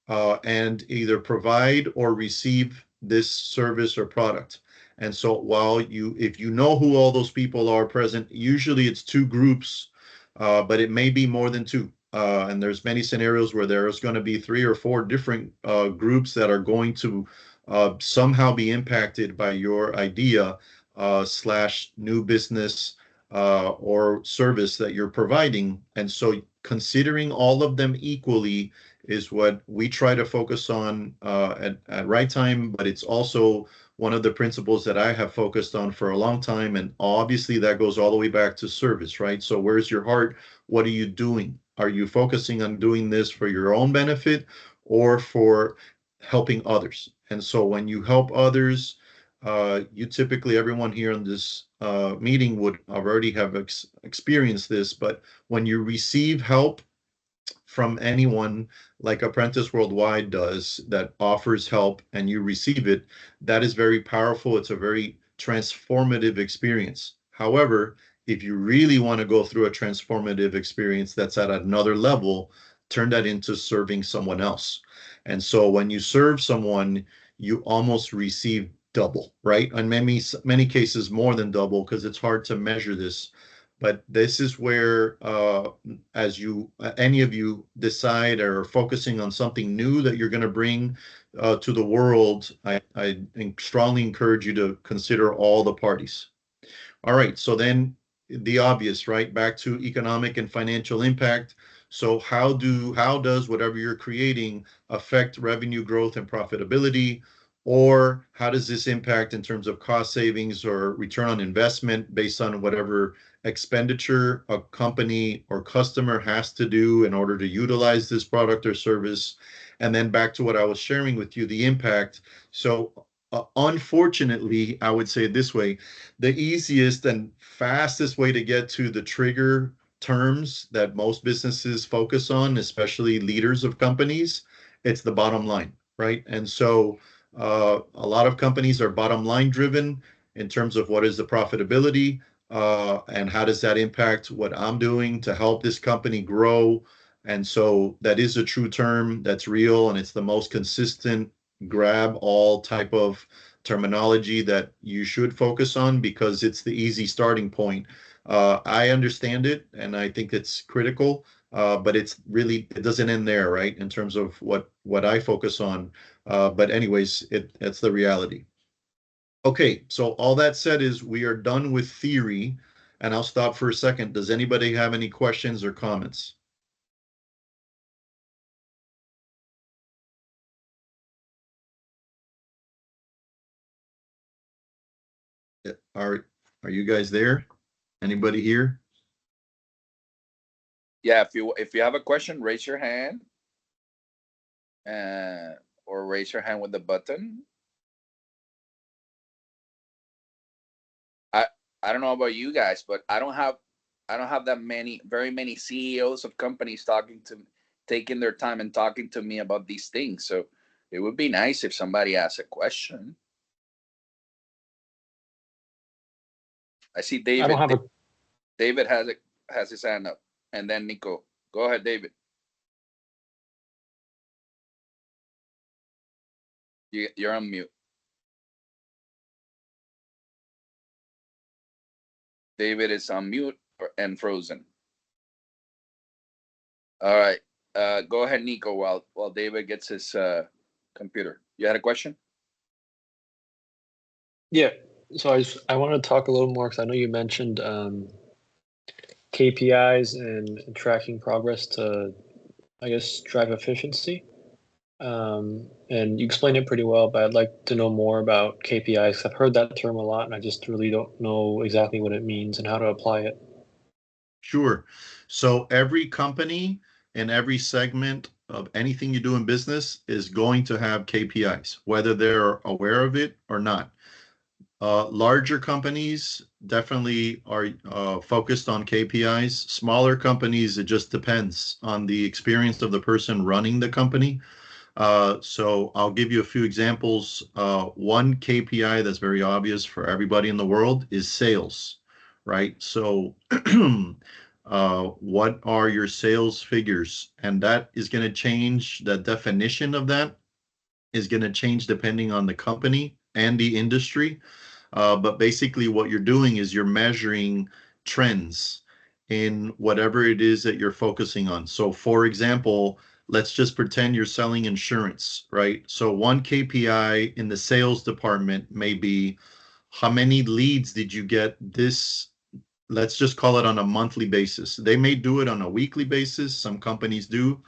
and either provide or receive this service or product. And so if you know who all those people are present, usually it's two groups, but it may be more than two. And there's many scenarios where there's going to be 3 or 4 different groups that are going to somehow be impacted by your idea slash new business or service that you're providing. And so considering all of them equally is what we try to focus on at Right Time, but it's also one of the principles that I have focused on for a long time. And obviously that goes all the way back to service, right? So where's your heart? What are you doing? Are you focusing on doing this for your own benefit or for helping others? And so when you help others, you typically, everyone here in this meeting would already have experienced this, but when you receive help from anyone like Apprentice Worldwide does that offers help and you receive it, that is very powerful. It's a very transformative experience. However, if you really want to go through a transformative experience that's at another level, turn that into serving someone else. And so when you serve someone, you almost receive double, right? In many cases, more than double, because it's hard to measure this. But this is where, as any of you decide or are focusing on something new that you're going to bring to the world, I strongly encourage you to consider all the parties. All right, so then the obvious, right? Back to economic and financial impact. So how does whatever you're creating affect revenue growth and profitability? Or how does this impact in terms of cost savings or return on investment based on whatever expenditure a company or customer has to do in order to utilize this product or service? And then back to what I was sharing with you, the impact. So unfortunately, I would say it this way, the easiest and fastest way to get to the trigger terms that most businesses focus on, especially leaders of companies, it's the bottom line, right? And so a lot of companies are bottom line driven in terms of what is the profitability and how does that impact what I'm doing to help this company grow. And so that is a true term that's real, and it's the most consistent grab all type of terminology that you should focus on because it's the easy starting point. I understand it and I think it's critical, but it doesn't end there, right? In terms of what I focus on. But anyways, it's the reality. Okay, so all that said is we are done with theory, and I'll stop for a second. Does anybody have any questions or comments? Are you guys there? Anybody here? Yeah, if you have a question, raise your hand, or raise your hand with the button. I don't know about you guys, but I don't have very many CEOs of companies taking their time and talking to me about these things. So it would be nice if somebody asks a question. I see David. I don't have a. David has his hand up, and then Nico. Go ahead, David. You're on mute. David is on mute and frozen. All right. Go ahead, Nico, while David gets his computer. You had a question? Yeah. So I want to talk a little more because I know you mentioned KPIs and tracking progress to, I guess, drive efficiency. And you explained it pretty well, but I'd like to know more about KPIs. I've heard that term a lot, and I just really don't know exactly what it means and how to apply it. Sure. So every company and every segment of anything you do in business is going to have KPIs, whether they're aware of it or not. Larger companies definitely are focused on KPIs. Smaller companies, it just depends on the experience of the person running the company. So I'll give you a few examples. One KPI that's very obvious for everybody in the world is sales, right? So what are your sales figures? And that is going to change. The definition of that is going to change depending on the company and the industry. But basically what you're doing is you're measuring trends in whatever it is that you're focusing on. So for example, let's just pretend you're selling insurance, right? So one KPI in the sales department may be how many leads did you get this, let's just call it on a monthly basis. They may do it on a weekly basis. Some companies do.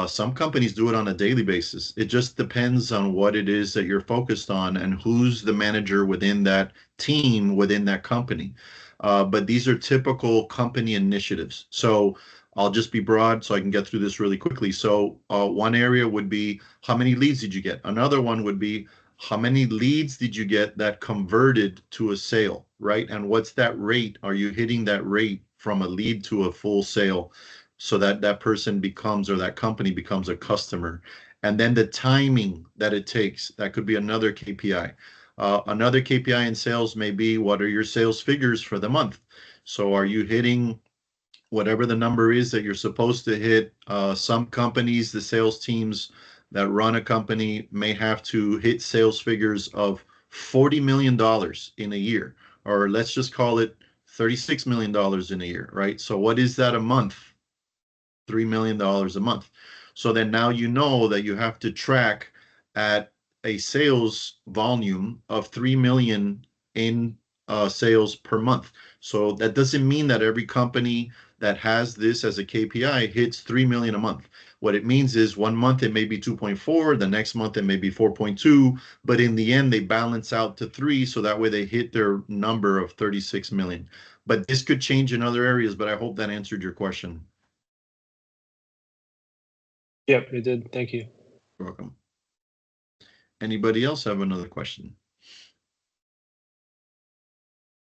Some companies do it on a daily basis. It just depends on what it is that you're focused on and who's the manager within that team, within that company. But these are typical company initiatives. So I'll just be broad so I can get through this really quickly. So one area would be how many leads did you get? Another one would be how many leads did you get that converted to a sale, right? And what's that rate? Are you hitting that rate from a lead to a full sale so that that person becomes, or that company becomes, a customer? And then the timing that it takes, that could be another KPI. Another KPI in sales may be, what are your sales figures for the month? So are you hitting whatever the number is that you're supposed to hit? Some companies, the sales teams that run a company may have to hit sales figures of $40 million in a year, or let's just call it $36 million in a year, right? So what is that a month? $3 million a month. So then now you know that you have to track at a sales volume of 3 million in sales per month. So that doesn't mean that every company that has this as a KPI hits 3 million a month. What it means is one month it may be 2.4, the next month it may be 4.2, but in the end they balance out to 3, so that way they hit their number of 36 million. But this could change in other areas, but I hope that answered your question. Yep, it did. Thank you. You're welcome. Anybody else have another question?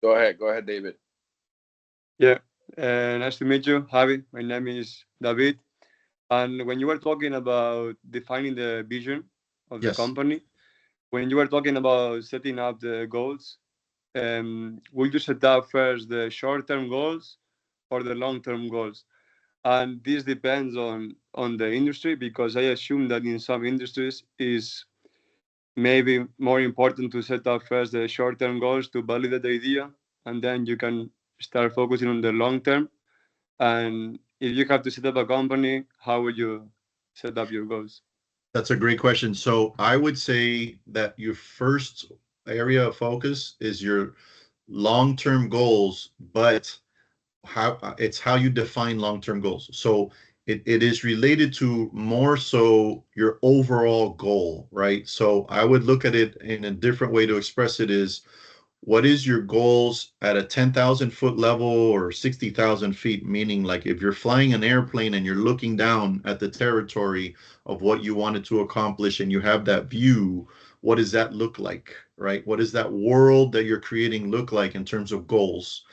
Go ahead, David. Yeah, nice to meet you, Javi. My name is David. And when you were talking about defining the vision of the Yes. company, when you were talking about setting up the goals, will you set up first the short-term goals or the long-term goals? And this depends on the industry, because I assume that in some industries is maybe more important to set up first the short-term goals to validate the idea, and then you can start focusing on the long term. And if you have to set up a company, how would you set up your goals? That's a great question. So I would say that your first area of focus is your long-term goals, but how you define long-term goals. So it is related to more so your overall goal, right? So I would look at it in a different way to express it is what is your goals at a 10,000 foot level or 60,000 feet? Meaning, like if you're flying an airplane and you're looking down at the territory of what you wanted to accomplish and you have that view, what does that look like, right? What does that world that you're creating look like in terms of goals?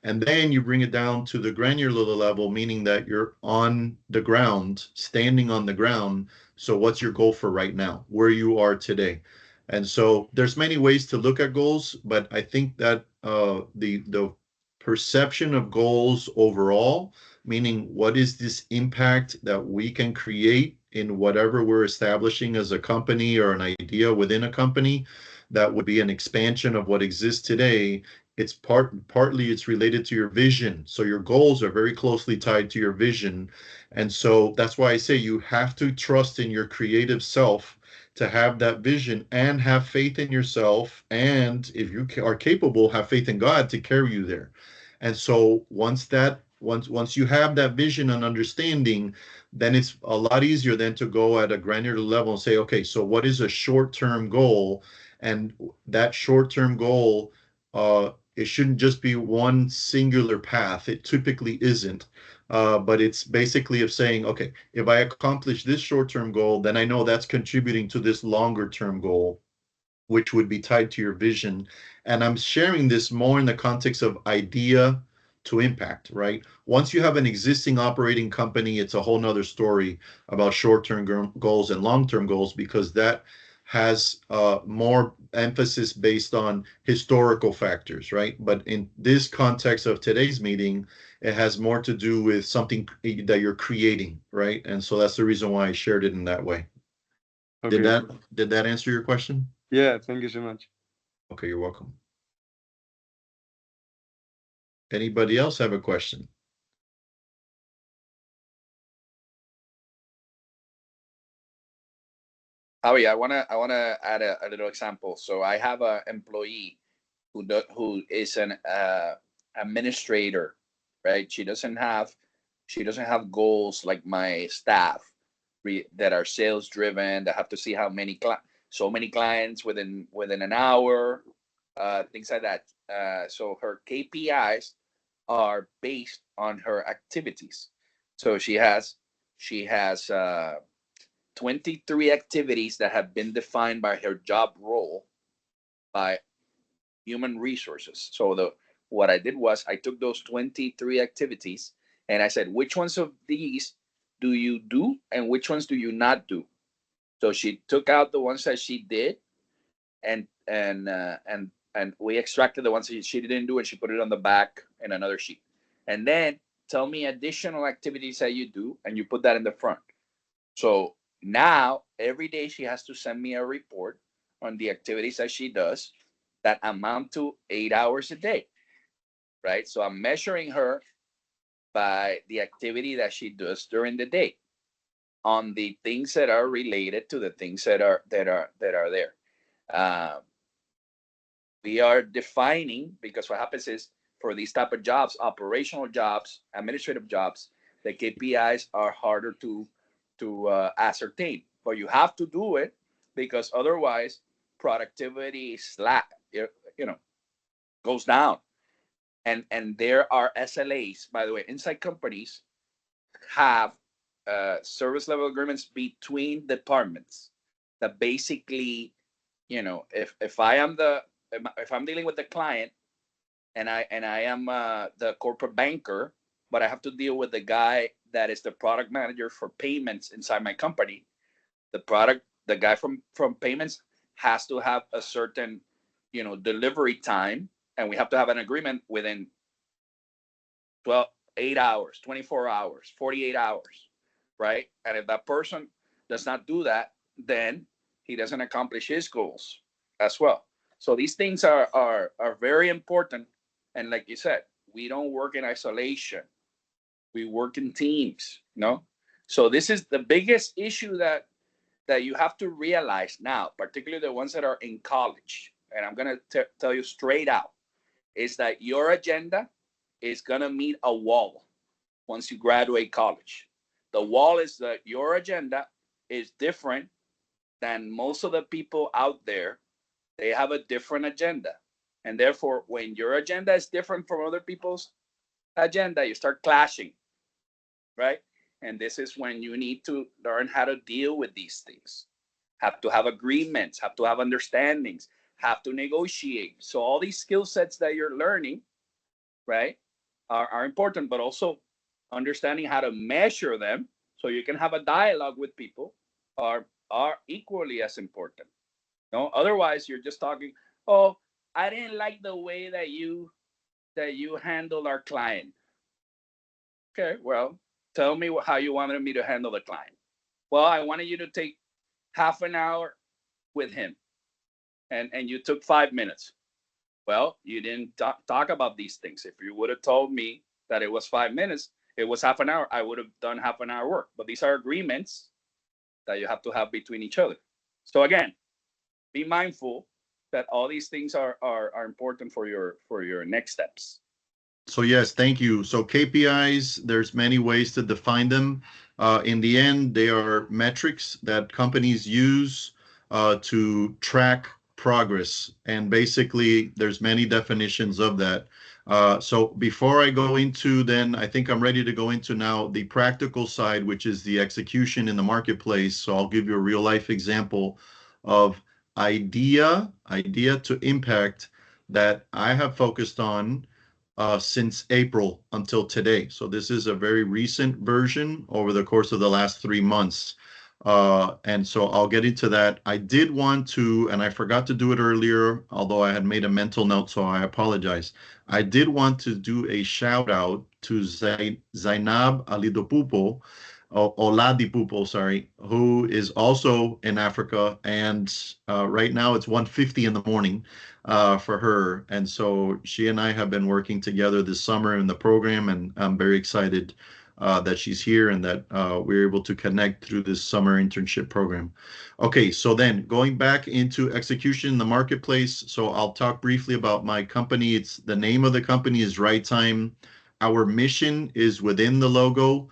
And then you bring it down to the granular level, meaning that you're on the ground, standing on the ground. So what's your goal for right now, where you are today? And so there's many ways to look at goals, but I think that the perception of goals overall, meaning what is this impact that we can create in whatever we're establishing as a company or an idea within a company, that would be an expansion of what exists today. It's partly it's related to your vision. So your goals are very closely tied to your vision. And so that's why I say you have to trust in your creative self to have that vision and have faith in yourself. And if you are capable, have faith in God to carry you there. And so once you have that vision and understanding, then it's a lot easier then to go at a granular level and say, okay, so what is a short-term goal? And that short-term goal, it shouldn't just be one singular path. It typically isn't. But it's basically of saying, okay, if I accomplish this short-term goal, then I know that's contributing to this longer-term goal, which would be tied to your vision. And I'm sharing this more in the context of idea to impact, right? Once you have an existing operating company, it's a whole nother story about short-term goals and long-term goals, because that has more emphasis based on historical factors, right? But in this context of today's meeting, it has more to do with something that you're creating, right? And so that's the reason why I shared it in that way. Okay. Did that answer your question? Yeah, thank you so much. Okay, you're welcome. Anybody else have a question? Javier, I wanna add a little example. So I have an employee who is an administrator, right? She doesn't have goals like my staff that are sales driven, that have to see how many so many clients within an hour, things like that. So her KPIs are based on her activities. So she has 23 activities that have been defined by her job role by human resources. So what I did was I took those 23 activities and I said, which ones of these do you do and which ones do you not do? So she took out the ones that she did, and we extracted the ones that she didn't do, and she put it on the back in another sheet. And then tell me additional activities that you do, and you put that in the front. So now every day she has to send me a report on the activities that she does that amount to 8 hours a day, right? So I'm measuring her by the activity that she does during the day on the things that are related to the things that are there. Uh, we are defining, because what happens is for these type of jobs, operational jobs, administrative jobs, the KPIs are harder to ascertain, but you have to do it because otherwise productivity slack, you know, goes down. And there are SLAs, by the way, inside companies have service level agreements between departments that basically, if I'm dealing with the client and I am the corporate banker, but I have to deal with the guy that is the product manager for payments inside my company. The guy from payments has to have a certain, delivery time, and we have to have an agreement within 8 hours, 24 hours, 48 hours, right? And if that person does not do that, then he doesn't accomplish his goals as well. So these things are very important. And like you said, we don't work in isolation. We work in teams, So this is the biggest issue that you have to realize now, particularly the ones that are in college. And I'm going to tell you straight out, is that your agenda is going to meet a wall once you graduate college. The wall is that your agenda is different than most of the people out there. They have a different agenda. And therefore, when your agenda is different from other people's agenda, you start clashing, right? And this is when you need to learn how to deal with these things. Have to have agreements, have to have understandings, have to negotiate. So all these skill sets that you're learning, right, are important, but also understanding how to measure them so you can have a dialogue with people are equally as important. Otherwise you're just talking, oh, I didn't like the way that you handled our client. Okay, well, tell me how you wanted me to handle the client. Well, I wanted you to take half an hour with him, and you took 5 minutes. Well, you didn't talk about these things. If you would have told me that it was 5 minutes, it was half an hour, I would have done half an hour work. But these are agreements that you have to have between each other. So again, be mindful that all these things are important for your next steps. So yes, thank you. So KPIs, there's many ways to define them. In the end, they are metrics that companies use to track progress. And basically, there's many definitions of that. So before I go into, then I think I'm ready to go into now the practical side, which is the execution in the marketplace. So I'll give you a real life example of idea to impact that I have focused on since April until today. So this is a very recent version over the course of the last 3 months. And so I'll get into that. I did want to, and I forgot to do it earlier, although I had made a mental note, so I apologize. I did want to do a shout out to Zainab Alidopupo, Oladipupo, sorry, who is also in Africa. And right now it's 1:50 in the morning for her. And so she and I have been working together this summer in the program, and I'm very excited that she's here and that we're able to connect through this summer internship program. Okay, so then going back into execution in the marketplace. So I'll talk briefly about my company. It's the name of the company is Right Time. Our mission is within the logo,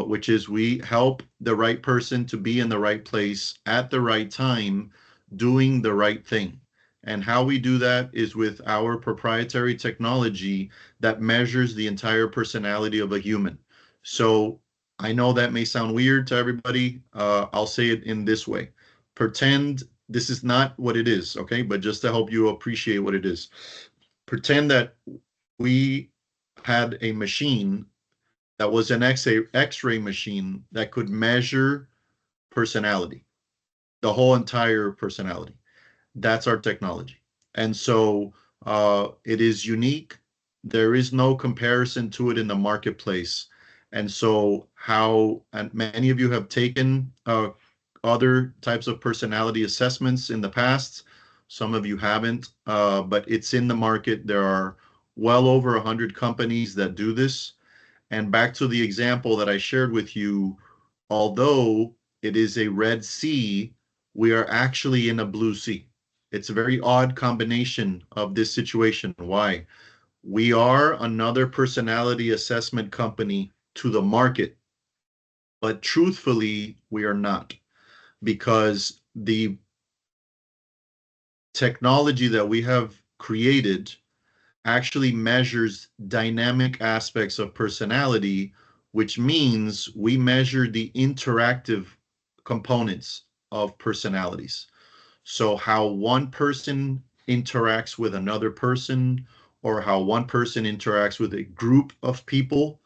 which is we help the right person to be in the right place at the right time, doing the right thing. And how we do that is with our proprietary technology that measures the entire personality of a human. So I know that may sound weird to everybody. I'll say it in this way. Pretend this is not what it is, okay? But just to help you appreciate what it is. Pretend that we had a machine that was an X-ray machine that could measure personality, the whole entire personality. That's our technology. And so it is unique. There is no comparison to it in the marketplace. And so and many of you have taken other types of personality assessments in the past. Some of you haven't, but it's in the market. There are well over 100 companies that do this. And back to the example that I shared with you, although it is a red sea, we are actually in a blue sea. It's a very odd combination of this situation. Why? We are another personality assessment company to the market, but truthfully, we are not, because the technology that we have created actually measures dynamic aspects of personality, which means we measure the interactive components of personalities. So how one person interacts with another person, or how one person interacts with a group of people,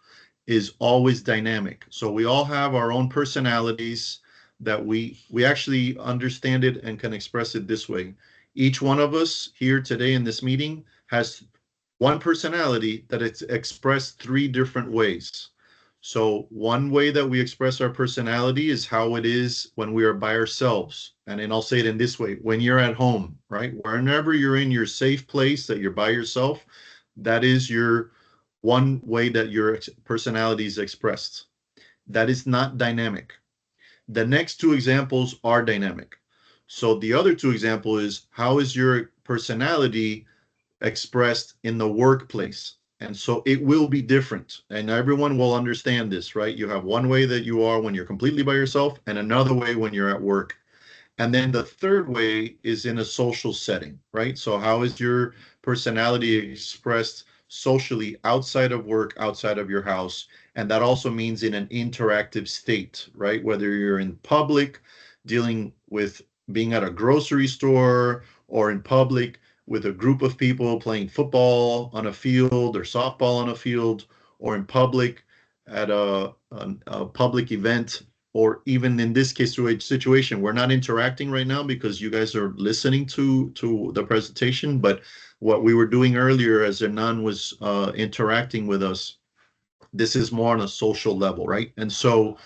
is always dynamic. So we all have our own personalities that we actually understand it and can express it this way. Each one of us here today in this meeting has one personality that it's expressed 3 different ways. So one way that we express our personality is how it is when we are by ourselves. And then I'll say it in this way: when you're at home, right? Whenever you're in your safe place that you're by yourself, that is your one way that your personality is expressed. That is not dynamic. The next two examples are dynamic. So the other two examples is, how is your personality expressed in the workplace? And so it will be different, and everyone will understand this, right? You have one way that you are when you're completely by yourself, and another way when you're at work. And then the third way is in a social setting, right? So how is your personality expressed socially outside of work, outside of your house? And that also means in an interactive state, right? Whether you're in public, dealing with being at a grocery store, or in public with a group of people playing football on a field or softball on a field, or in public at a public event, or even in this case to a situation. We're not interacting right now because you guys are listening to the presentation, but what we were doing earlier as Hernan was interacting with us, this is more on a social level, right? And so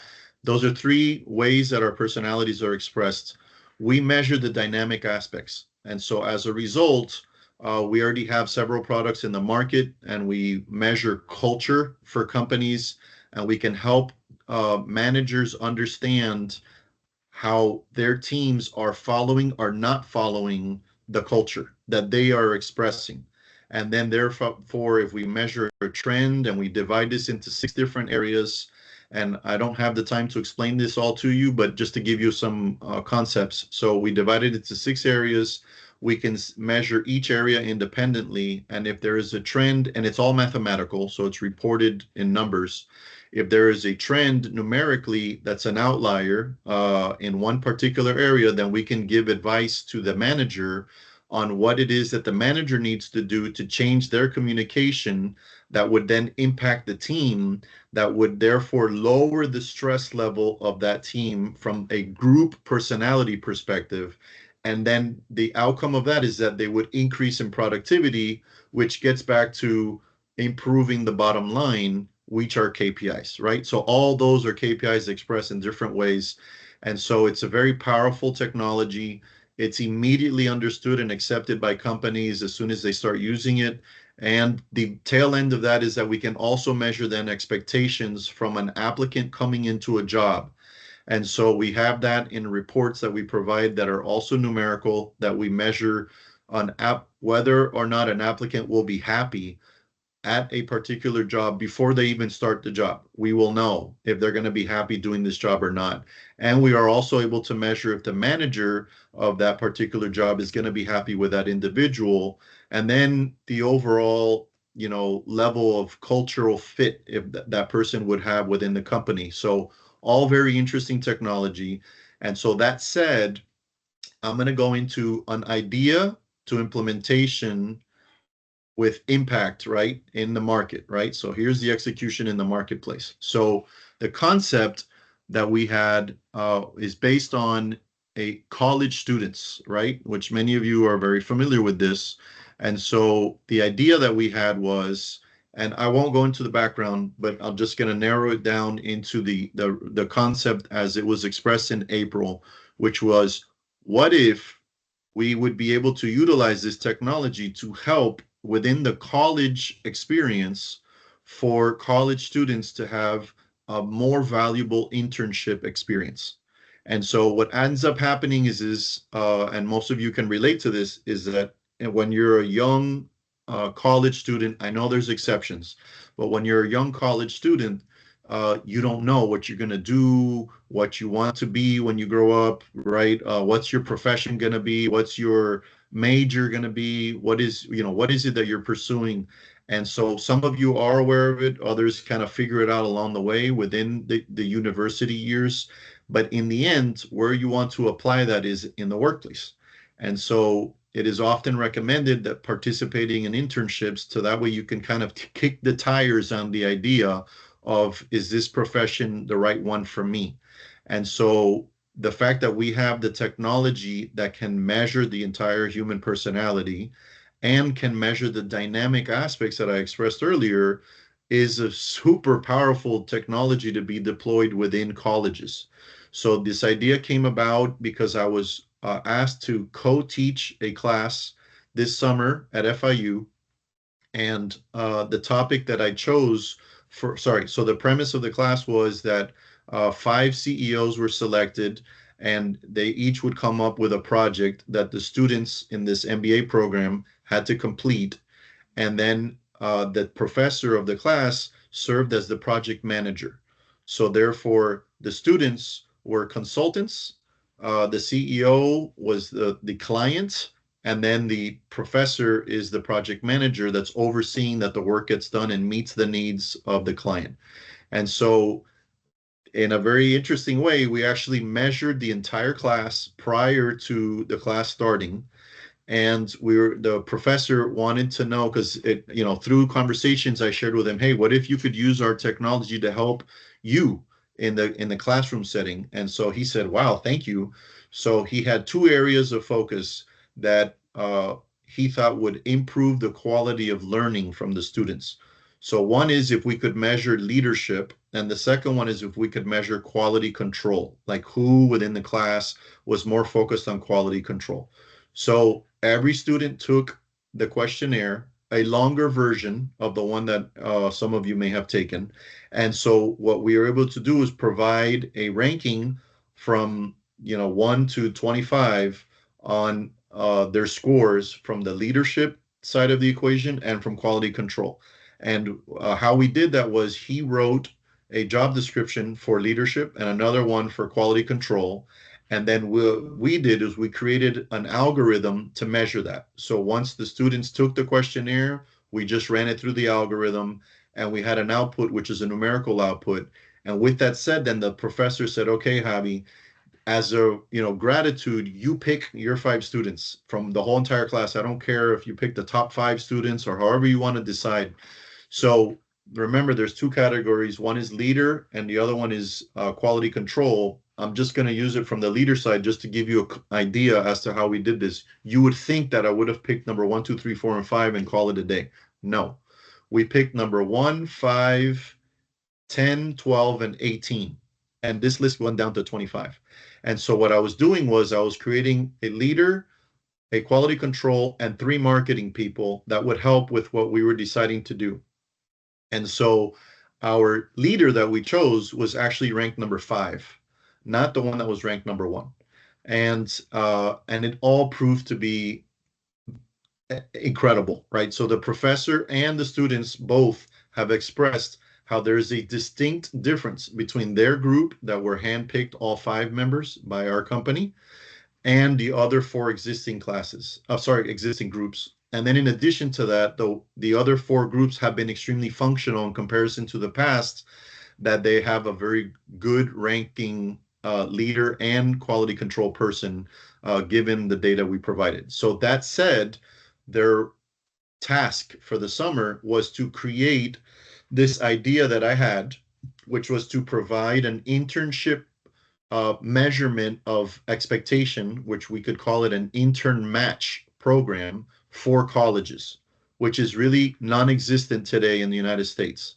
those are three ways that our personalities are expressed. We measure the dynamic aspects. And so as a result, we already have several products in the market, and we measure culture for companies, and we can help managers understand how their teams are following or not following the culture that they are expressing. And then therefore, if we measure a trend and we divide this into 6 different areas, and I don't have the time to explain this all to you, but just to give you some concepts. So we divided it into 6 areas. We can measure each area independently, and if there is a trend, and it's all mathematical, so it's reported in numbers. If there is a trend numerically that's an outlier in one particular area, then we can give advice to the manager on what it is that the manager needs to do to change their communication that would then impact the team, that would therefore lower the stress level of that team from a group personality perspective. And then the outcome of that is that they would increase in productivity, which gets back to improving the bottom line, which are KPIs, right? So all those are KPIs expressed in different ways. And so it's a very powerful technology. It's immediately understood and accepted by companies as soon as they start using it. And the tail end of that is that we can also measure then expectations from an applicant coming into a job. And so we have that in reports that we provide that are also numerical, that we measure on whether or not an applicant will be happy at a particular job before they even start the job. We will know if they're going to be happy doing this job or not. And we are also able to measure if the manager of that particular job is going to be happy with that individual. And then the overall, level of cultural fit if that person would have within the company. So all very interesting technology. And so that said, I'm going to go into an idea to implementation with impact, right, in the market, right? So here's the execution in the marketplace. So the concept that we had is based on a college students, right, which many of you are very familiar with this. And so the idea that we had was, and I won't go into the background, but I'm just going to narrow it down into the concept as it was expressed in April, which was, what if we would be able to utilize this technology to help within the college experience for college students to have a more valuable internship experience. And so what ends up happening is and most of you can relate to this, is that when you're a young college student, I know there's exceptions, but when you're a young college student, you don't know what you're going to do, what you want to be when you grow up, right? What's your profession going to be? What's your major going to be? What is it that you're pursuing? And so some of you are aware of it. Others kind of figure it out along the way within the university years. But in the end, where you want to apply that is in the workplace. And so it is often recommended that participating in internships, so that way you can kind of kick the tires on the idea of, is this profession the right one for me? And so the fact that we have the technology that can measure the entire human personality and can measure the dynamic aspects that I expressed earlier is a super powerful technology to be deployed within colleges. So this idea came about because I was asked to co-teach a class this summer at FIU. And the topic that I chose so the premise of the class was that 5 CEOs were selected, and they each would come up with a project that the students in this MBA program had to complete. And then the professor of the class served as the project manager. So therefore, the students were consultants, the CEO was the client, and then the professor is the project manager that's overseeing that the work gets done and meets the needs of the client. And so in a very interesting way, we actually measured the entire class prior to the class starting. And the professor wanted to know, because through conversations I shared with him, hey, what if you could use our technology to help you in the classroom setting? And so he said, wow, thank you. So he had 2 areas of focus that he thought would improve the quality of learning from the students. So one is if we could measure leadership, and the second one is if we could measure quality control, like who within the class was more focused on quality control. So every student took the questionnaire, a longer version of the one that some of you may have taken. And so what we were able to do is provide a ranking from 1 to 25 on their scores from the leadership side of the equation and from quality control. And how we did that was he wrote a job description for leadership and another one for quality control. And then what we did is we created an algorithm to measure that. So once the students took the questionnaire, we just ran it through the algorithm, and we had an output, which is a numerical output. And with that said, then the professor said, okay, Javi, as a gratitude, you pick your 5 students from the whole entire class. I don't care if you pick the top 5 students or however you want to decide. So remember, there's 2 categories. One is leader and the other one is quality control. I'm just going to use it from the leader side just to give you an idea as to how we did this. You would think that I would have picked number 1, 2, 3, 4, and 5 and call it a day. No, we picked number 1, 5, 10, 12, and 18. And this list went down to 25. And so what I was doing was I was creating a leader, a quality control, and 3 marketing people that would help with what we were deciding to do. And so our leader that we chose was actually ranked number 5, not the one that was ranked number 1. And it all proved to be incredible, right? So the professor and the students both have expressed how there's a distinct difference between their group that were handpicked, all 5 members by our company, and the other 4 existing groups. And then in addition to that, the other 4 groups have been extremely functional in comparison to the past, that they have a very good ranking leader and quality control person, given the data we provided. So that said, their task for the summer was to create this idea that I had, which was to provide an internship measurement of expectation, which we could call it an intern match program for colleges, which is really non-existent today in the United States.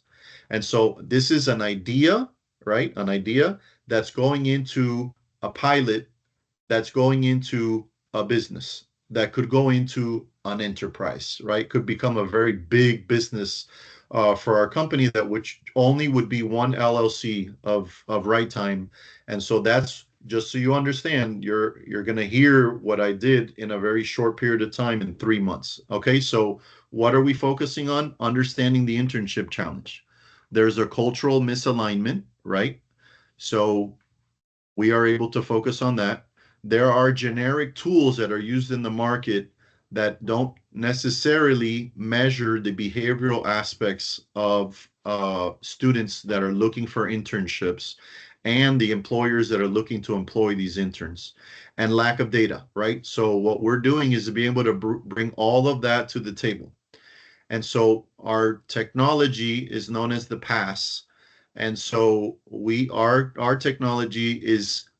And so this is an idea, right? An idea that's going into a pilot, that's going into a business, that could go into an enterprise, right? Could become a very big business for our company, that which only would be one LLC of Right Time. And so that's just so you understand, you're going to hear what I did in a very short period of time in 3 months. Okay, so what are we focusing on? Understanding the internship challenge. There's a cultural misalignment, right? So we are able to focus on that. There are generic tools that are used in the market that don't necessarily measure the behavioral aspects of students that are looking for internships and the employers that are looking to employ these interns, and lack of data, right? So what we're doing is to be able to bring all of that to the table. And so our technology is known as the PASS. And so our technology is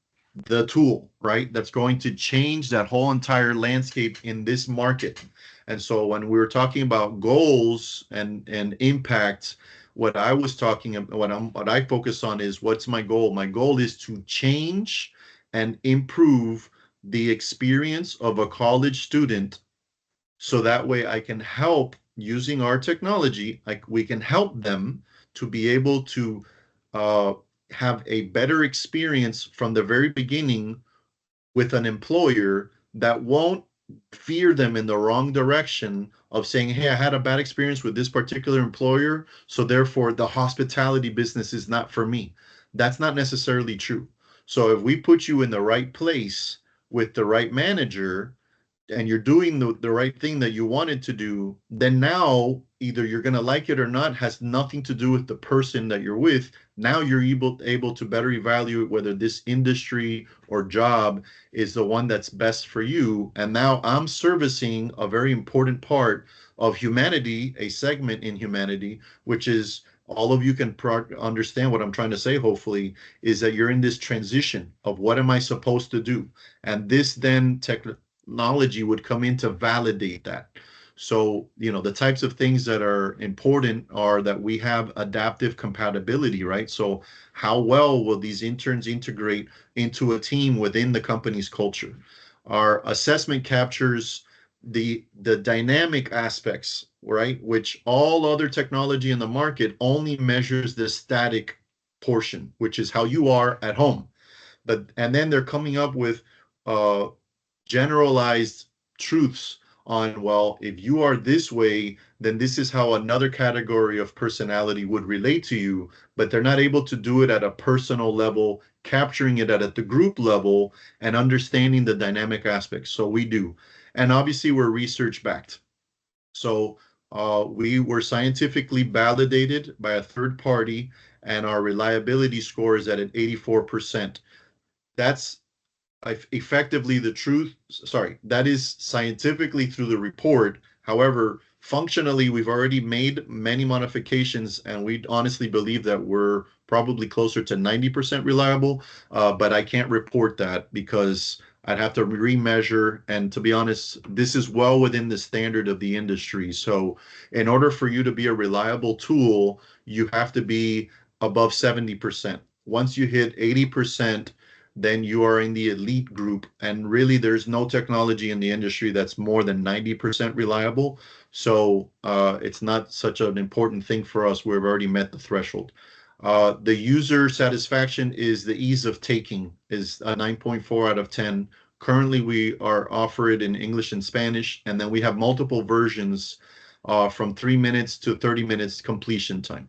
the tool, right, that's going to change that whole entire landscape in this market. And so when we were talking about goals and impact, what I was talking about, what I focus on is, what's my goal? My goal is to change and improve the experience of a college student, so that way I can help using our technology, like we can help them to be able to have a better experience from the very beginning with an employer that won't veer them in the wrong direction of saying, hey, I had a bad experience with this particular employer, so therefore the hospitality business is not for me. That's not necessarily true. So if we put you in the right place with the right manager, and you're doing the right thing that you wanted to do, then now either you're going to like it or not, has nothing to do with the person that you're with. Now you're able to better evaluate whether this industry or job is the one that's best for you. And now I'm servicing a very important part of humanity, a segment in humanity, which is all of you can understand what I'm trying to say, hopefully, is that you're in this transition of what am I supposed to do? And this then technology would come in to validate that. So, the types of things that are important are that we have adaptive compatibility, right? So how well will these interns integrate into a team within the company's culture? Our assessment captures the dynamic aspects, right? Which all other technology in the market only measures the static portion, which is how you are at home. And then they're coming up with uh, generalized truths on, well, if you are this way, then this is how another category of personality would relate to you, but they're not able to do it at a personal level, capturing it at the group level and understanding the dynamic aspects. So we do. And obviously we're research backed. So we were scientifically validated by a third party, and our reliability score is at an 84%. That's effectively the truth. Sorry, that is scientifically through the report. However, functionally, we've already made many modifications, and we honestly believe that we're probably closer to 90% reliable. But I can't report that because I'd have to remeasure. And to be honest, this is well within the standard of the industry. So in order for you to be a reliable tool, you have to be above 70%. Once you hit 80%, then you are in the elite group. And really, there's no technology in the industry that's more than 90% reliable. So it's not such an important thing for us. We've already met the threshold. The user satisfaction is the ease of taking is a 9.4 out of 10. Currently, we are offer it in English and Spanish, and then we have multiple versions from 3 minutes to 30 minutes completion time.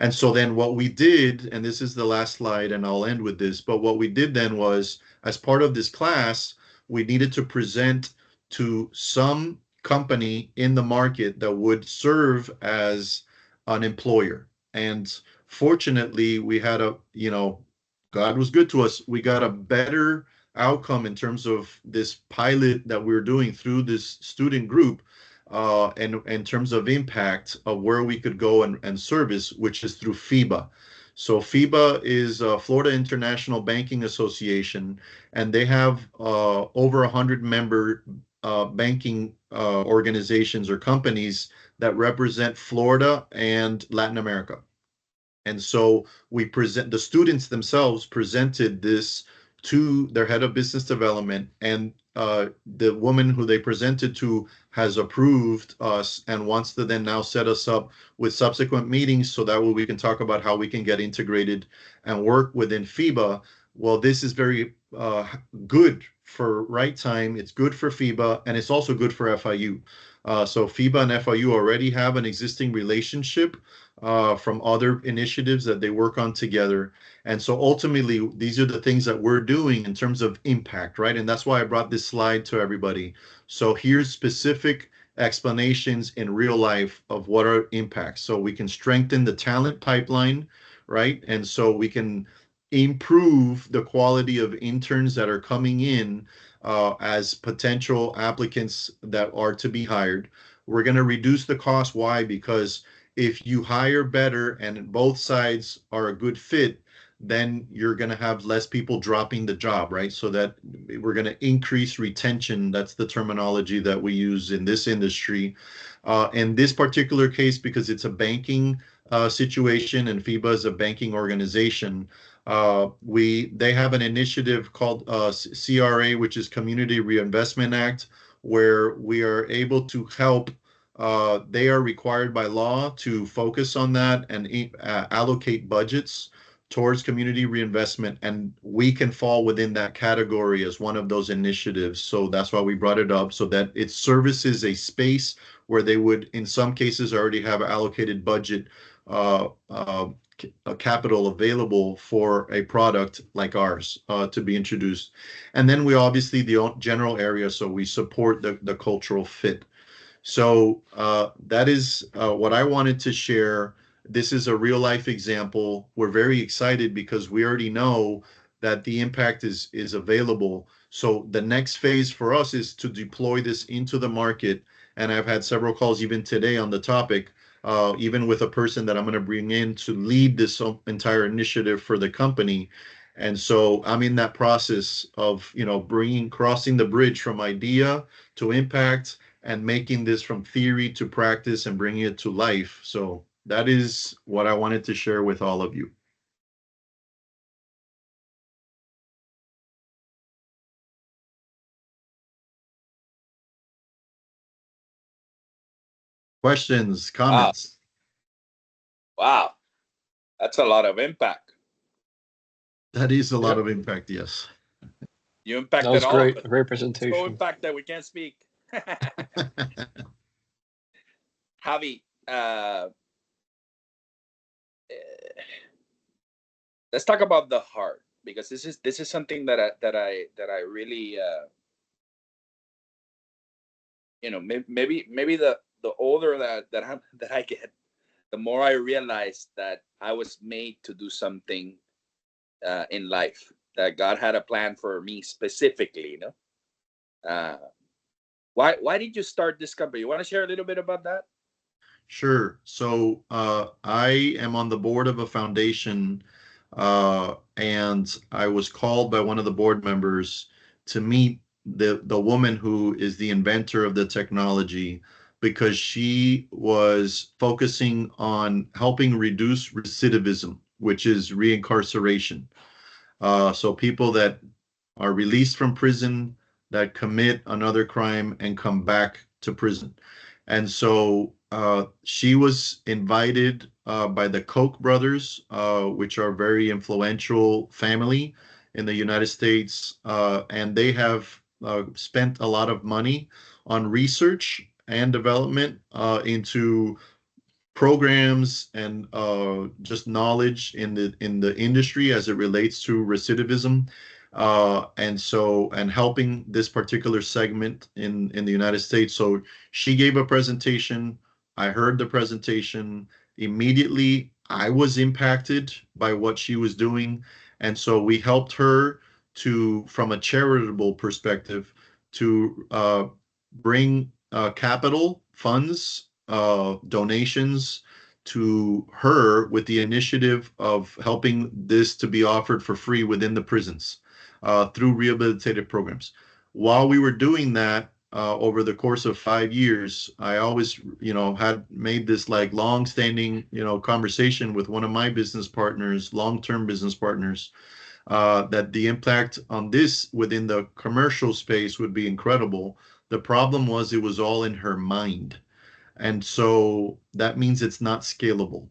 And so then what we did, and this is the last slide, and I'll end with this, but what we did then was, as part of this class, we needed to present to some company in the market that would serve as an employer. And fortunately, we had God was good to us. We got a better outcome in terms of this pilot that we we're doing through this student group, and in terms of impact of where we could go and service, which is through FIBA. So FIBA is Florida International Banking Association, and they have over 100 member banking organizations or companies that represent Florida and Latin America. And so the students themselves presented this to their head of business development, and the woman who they presented to has approved us and wants to then now set us up with subsequent meetings so that way we can talk about how we can get integrated and work within FIBA. Well, this is very good for Right Time. It's good for FIBA, and it's also good for FIU. So FIBA and FIU already have an existing relationship from other initiatives that they work on together. And so ultimately, these are the things that we're doing in terms of impact, right? And that's why I brought this slide to everybody. So here's specific explanations in real life of what are impacts. So we can strengthen the talent pipeline, right? And so we can improve the quality of interns that are coming in as potential applicants that are to be hired. We're going to reduce the cost. Why? Because if you hire better and both sides are a good fit, then you're going to have less people dropping the job, right? So that we're going to increase retention. That's the terminology that we use in this industry. In this particular case, because it's a banking situation and FIBA is a banking organization, they have an initiative called CRA, which is Community Reinvestment Act, where we are able to help they are required by law to focus on that and allocate budgets towards community reinvestment, and we can fall within that category as one of those initiatives. So that's why we brought it up, so that it services a space where they would, in some cases, already have allocated budget capital available for a product like ours to be introduced. And then we obviously the general area, so we support the cultural fit. So that is what I wanted to share. This is a real life example. We're very excited because we already know that the impact is available. So the next phase for us is to deploy this into the market. And I've had several calls even today on the topic, even with a person that I'm going to bring in to lead this entire initiative for the company. And so I'm in that process of, crossing the bridge from idea to impact and making this from theory to practice and bringing it to life. So that is what I wanted to share with all of you. Questions, comments? Wow. That's a lot of impact. That is a lot of impact, yes. You That impacted was all of great. us. Great So presentation. impact that we can't speak. Javi, let's talk about the heart, because this is something that I really maybe the older that I get, the more I realize that I was made to do something in life, that God had a plan for me specifically. Why did you start this company? You want to share a little bit about that? Sure. So I am on the board of a foundation, and I was called by one of the board members to meet the woman who is the inventor of the technology, because she was focusing on helping reduce recidivism, which is reincarceration. So people that are released from prison that commit another crime and come back to prison. And so she was invited by the Koch brothers, which are a very influential family in the United States, and they have spent a lot of money on research and development into programs and just knowledge in the industry as it relates to recidivism, and helping this particular segment in the United States. So she gave a presentation. I heard the presentation. Immediately I was impacted by what she was doing, and so we helped her to, from a charitable perspective, to bring capital funds, donations to her with the initiative of helping this to be offered for free within the prisons through rehabilitative programs. While we were doing that, over the course of 5 years, I always, had made this like long-standing, conversation with one of my business partners, long-term business partners, that the impact on this within the commercial space would be incredible. The problem was it was all in her mind. And so that means it's not scalable.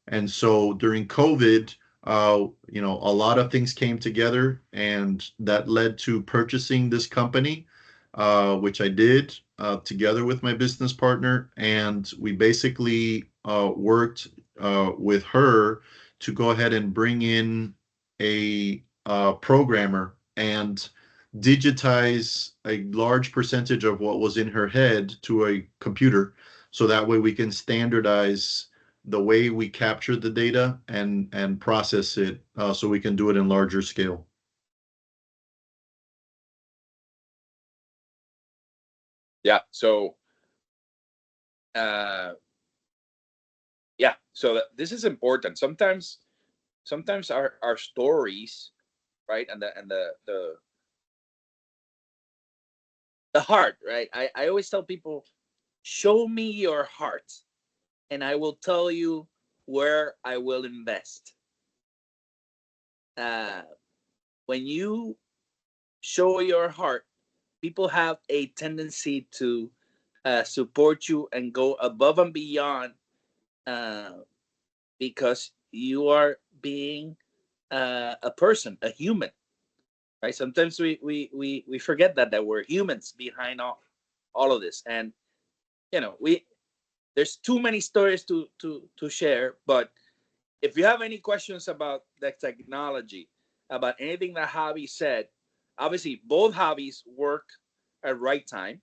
And so during COVID, a lot of things came together, and that led to purchasing this company, which I did together with my business partner. And we basically worked with her to go ahead and bring in a programmer and digitize a large percentage of what was in her head to a computer, so that way we can standardize the way we capture the data and process it, so we can do it in larger scale. Yeah. So uh yeah, so this is important. Sometimes our stories, right, and the heart, right? I always tell people, show me your heart and I will tell you where I will invest. When you show your heart, people have a tendency to support you and go above and beyond, because you are being a person, a human, right? Sometimes we forget that we're humans behind all of this, and there's too many stories to share. But if you have any questions about the technology, about anything that Javi said, obviously both Javis work at right time.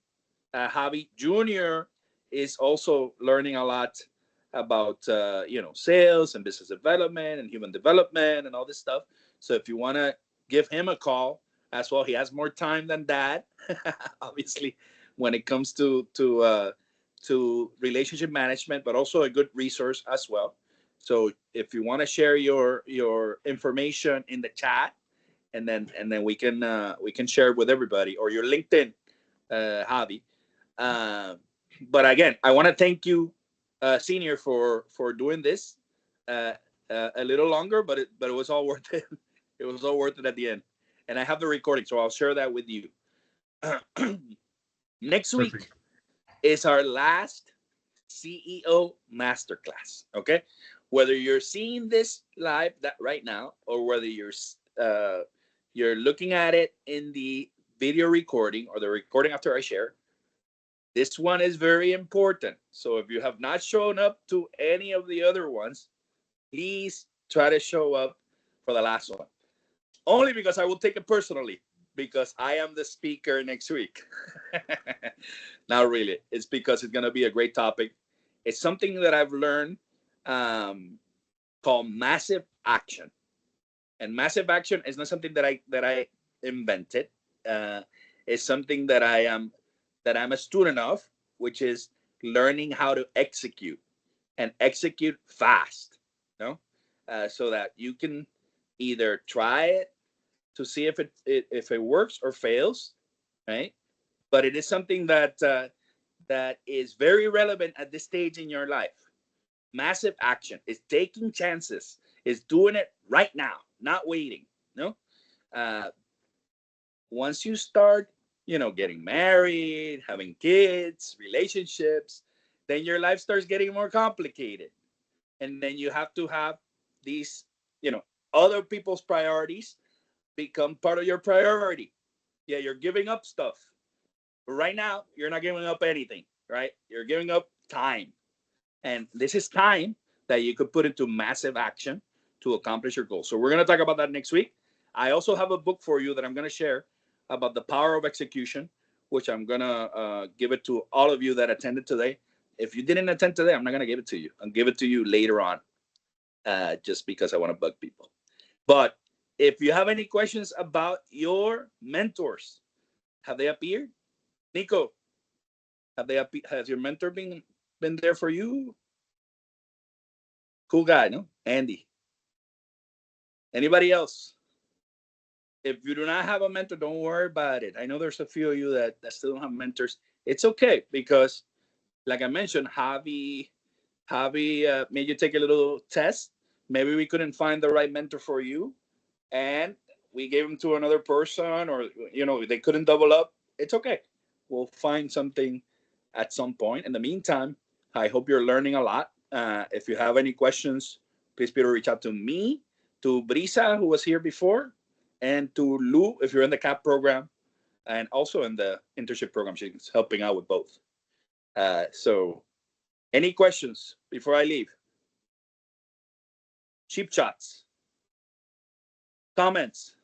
Javi Jr. is also learning a lot about sales and business development and human development and all this stuff. So if you want to give him a call as well, he has more time than Dad, obviously, when it comes to relationship management, but also a good resource as well. So if you want to share your information in the chat, and then we can share it with everybody, or your LinkedIn, Javi. But again, I want to thank you, Senior, for doing this a little longer, but it was all worth it. It was all worth it at the end. And I have the recording, so I'll share that with you. Next week Perfect. is our last CEO Masterclass. Okay, whether you're seeing this live right now, or whether you're looking at it in the video recording or the recording after I share, this one is very important. So if you have not shown up to any of the other ones, please try to show up for the last one. Only because I will take it personally, because I am the speaker next week. Not really. It's because it's going to be a great topic. It's something that I've learned called massive action. And massive action is not something that I invented. It's something that I'm a student of, which is learning how to execute, and execute fast. So that you can either try it to see if it works or fails, right? But it is something that is very relevant at this stage in your life. Massive action is taking chances, is doing it right now, not waiting. Once you start, getting married, having kids, relationships, then your life starts getting more complicated, and then you have to have these, other people's priorities become part of your priority. Yeah, you're giving up stuff. But right now, you're not giving up anything, right? You're giving up time. And this is time that you could put into massive action to accomplish your goals. So we're going to talk about that next week. I also have a book for you that I'm going to share about the power of execution, which I'm going to give it to all of you that attended today. If you didn't attend today, I'm not going to give it to you. I'll give it to you later on, just because I want to bug people. But if you have any questions about your mentors, have they appeared? Nico, has your mentor been there for you? Cool guy, no? Andy. Anybody else? If you do not have a mentor, don't worry about it. I know there's a few of you that still don't have mentors. It's okay, because like I mentioned, Javi made you take a little test. Maybe we couldn't find the right mentor for you, and we gave him to another person, or they couldn't double up. It's okay. We'll find something at some point. In the meantime, I hope you're learning a lot. If you have any questions, please be able to reach out to me, to Brisa, who was here before, and to Lou, if you're in the CAP program, and also in the internship program. She's helping out with both. So any questions before I leave? Cheap shots. Comments.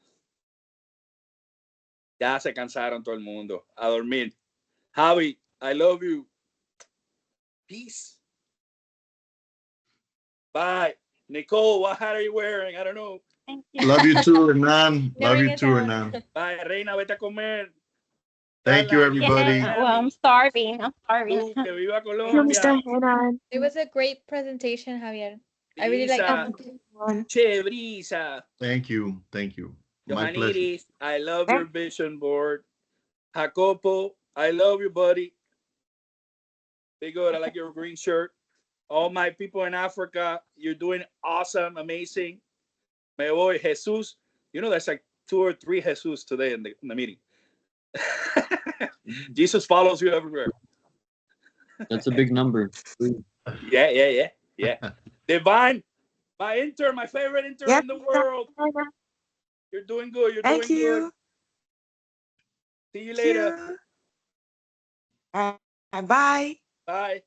Ya se cansaron todo el mundo. A dormir. Javi, I love you. Peace. Bye. Nicole, what hat are you wearing? I don't know. Thank Love you too, Hernan. Love you too, Hernan. Bye, Reina, vete a comer. Thank you, everybody. Yeah, well, I'm starving. I'm starving. Que viva Thank you, Colombia. Mr. Henan. It was a great presentation, Javier. I really like Brisa. Che, Brisa. Thank you. Thank you. My pleasure. Johannides, I love your vision board. Jacopo, I love you, buddy. Be good. I like your green shirt. All my people in Africa, you're doing awesome, amazing. Me voy, Jesus. There's like 2 or 3 Jesus today in the meeting. Jesus follows you everywhere. That's a big number. 3. Yeah. Divine, my intern, my favorite intern Yep. in the world. You're doing good. You're Thank doing good. you. See you Thank later. you. Bye. Bye. Bye.